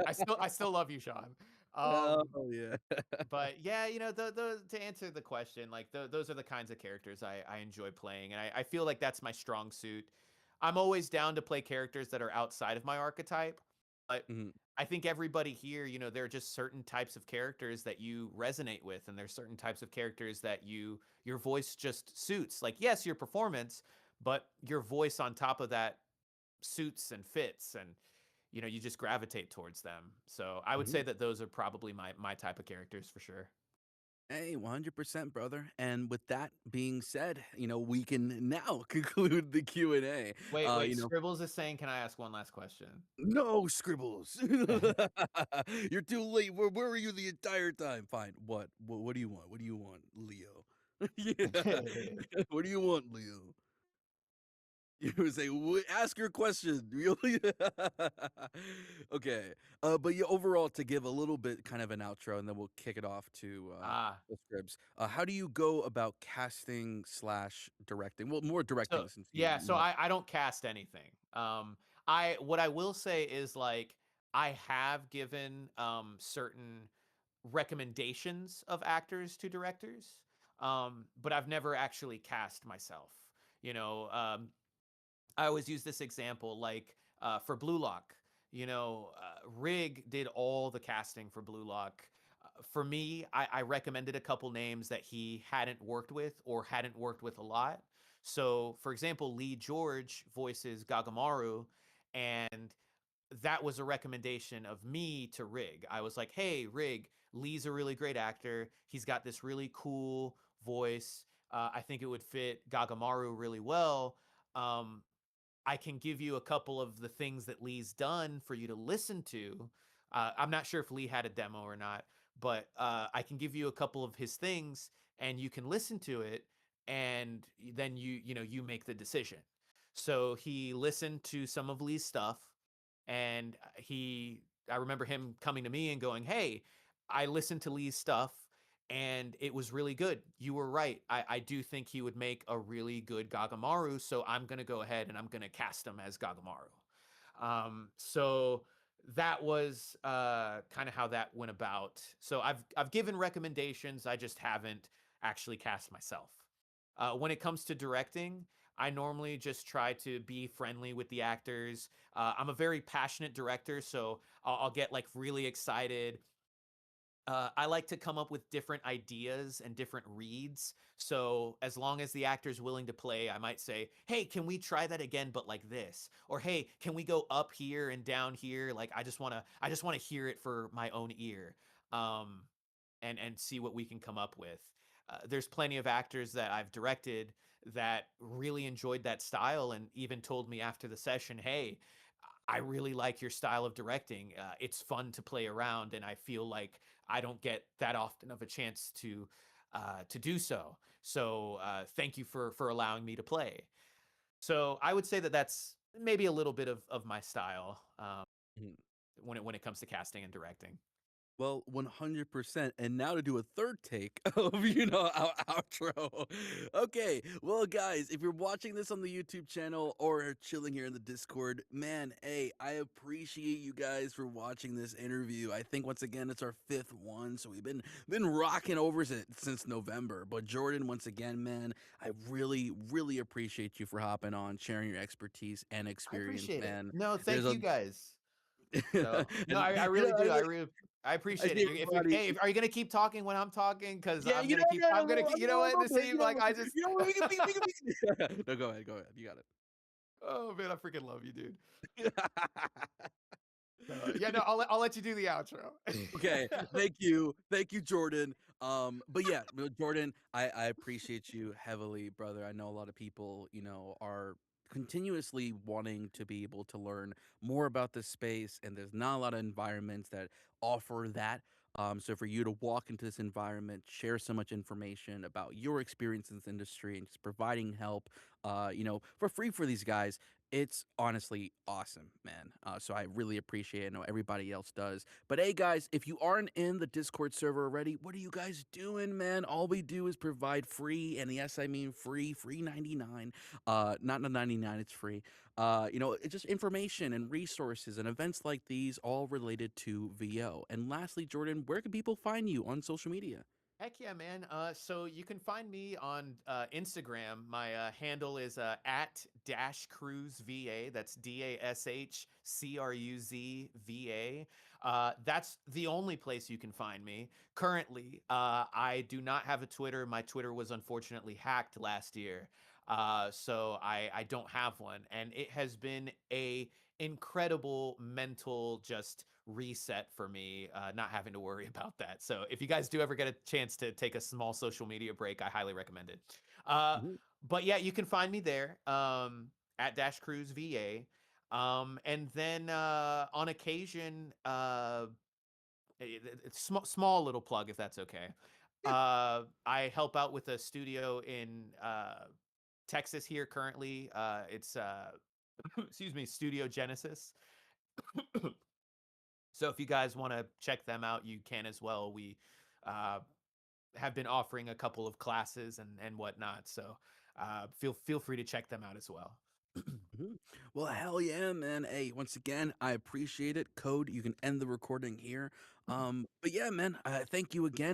Speaker 1: I still love you, Sean.
Speaker 2: Oh
Speaker 1: Um,
Speaker 2: yeah.
Speaker 1: but yeah, you know, to answer the question, like those are the kinds of characters I enjoy playing, and I feel like that's my strong suit. I'm always down to play characters that are outside of my archetype, but
Speaker 2: Mhm,
Speaker 1: I think everybody here, you know, there are just certain types of characters that you resonate with, and there's certain types of characters that your voice just suits. Like, yes, your performance, but your voice on top of that suits and fits and you know you just gravitate towards them, so I would say
Speaker 2: mhm.
Speaker 1: that those are probably my type of characters for sure.
Speaker 2: Hey, 100%, brother. And with that being said, we can now conclude the Q&A.
Speaker 1: Wait, Scribbles is saying, can I ask one last question?
Speaker 2: No scribbles. You're too late. Where were you the entire time? Fine. What do you want? What do you want, Leo? Yeah. What do you want, Leo? You would say, "Ask your question." Really? Okay. But yeah, overall, to give a little bit kind of an outro, and then we'll kick it off to
Speaker 1: Ah,
Speaker 2: the scripts. How do you go about casting slash directing? Well, more directing
Speaker 1: so
Speaker 2: since you
Speaker 1: yeah, so
Speaker 2: know.
Speaker 1: I don't cast anything. I what I will say is like I have given certain recommendations of actors to directors, but I've never actually cast myself. You know, I always use this example, like for Bluelock. Rig did all the casting for Bluelock. For me, I recommended a couple names that he hadn't worked with or hadn't worked with a lot. So, for example, Lee George voices Gagamaru, and that was a recommendation of me to Rig. I was like, hey, Rig, Lee's a really great actor. He's got this really cool voice. I think it would fit Gagamaru really well. Um, I can give you a couple of the things that Lee's done for you to listen to. I'm not sure if Lee had a demo or not, but I can give you a couple of his things and you can listen to it and then you make the decision. So he listened to some of Lee's stuff and I remember him coming to me and going, "Hey, I listened to Lee's stuff and it was really good. You were right. I do think he would make a really good Gagamaru, so I'm gonna go ahead and I'm gonna cast him as Gagamaru." So that was kind of how that went about. So I've given recommendations, I just haven't actually cast myself. When it comes to directing, I normally just try to be friendly with the actors. I'm a very passionate director, so I'll get like really excited. I like to come up with different ideas and different reads. So as long as the actor's willing to play, I might say, "Hey, can we try that again, but like this?" Or "Hey, can we go up here and down here?" Like I just wanna hear it for my own ear, um, and see what we can come up with. There's plenty of actors that I've directed that really enjoyed that style and even told me after the session, "Hey, I really like your style of directing. It's fun to play around, and I feel like I don't get that often of a chance to do so. So thank you for allowing me to play." So I would say that that's maybe a little bit of my style when it comes to casting and directing.
Speaker 2: Well, 100%. And now to do a third take of, our outro. Okay. Well, guys, if you're watching this on the YouTube channel or chilling here in the Discord, man, hey, I appreciate you guys for watching this interview. I think once again it's our fifth one, so we've been rocking over it since November. But Jordon, once again, man, I really, really appreciate you for hopping on, sharing your expertise and
Speaker 1: I
Speaker 2: experience,
Speaker 1: appreciate it.
Speaker 2: man.
Speaker 1: No,
Speaker 2: There's
Speaker 1: thank
Speaker 2: a
Speaker 1: you guys. So no,
Speaker 2: and
Speaker 1: I really do. I
Speaker 2: I
Speaker 1: appreciate
Speaker 2: see
Speaker 1: it. If
Speaker 2: everybody.
Speaker 1: hey, are you gonna keep talking when I'm talking? Because
Speaker 2: Yeah,
Speaker 1: I'm gonna keep. You know
Speaker 2: a
Speaker 1: what?
Speaker 2: little
Speaker 1: To
Speaker 2: bit,
Speaker 1: seem like I just.
Speaker 2: we can No, go ahead, you got
Speaker 1: Oh man, I freaking love you, dude.
Speaker 2: it.
Speaker 1: Yeah, no, I'll let you do the outro.
Speaker 2: Okay, thank you, Jordan. But yeah, Jordan, I appreciate you heavily, brother. I know a lot of people, are continuously wanting to be able to learn more about this space, and there's not a lot of environments that offer that. So for you to walk into this environment, share so much information about your experience in this industry, and just providing help, for free for these guys, it's honestly awesome, man. So I really appreciate it. I know everybody else does. But hey, guys, if you aren't in the Discord server already, what are you guys doing, man? All we do is provide free, and yes, I mean free 99. Not the 99, it's free. It's just information and resources and events like these, all related to VO. And lastly, Jordan, where can people find you on social media?
Speaker 1: Heck yeah, man. So you can find me on Instagram. My handle is at Dash Cruz VA. That's DashCruzVA. That's the only place you can find me. Currently, I do not have a Twitter. My Twitter was unfortunately hacked last year. So I don't have one. And it has been a incredible mental just reset for me, not having to worry about that. So if you guys do ever get a chance to take a small social media break, I highly recommend it. Uh,
Speaker 2: Mhm.
Speaker 1: but yeah, you can find me there at Dash Cruz VA. And then on occasion, it's small little plug if that's okay.
Speaker 2: Yeah.
Speaker 1: I help out with a studio in Texas here currently. It's excuse me, Studio Genesis. So if you guys want to check them out, you can as well. We uh, have been offering a couple of classes and whatnot. So feel free to check them out as well.
Speaker 2: Mhm. Well, hell yeah, man. Hey, once again, I appreciate it. Code, you can end the recording here. But yeah, man, thank you again.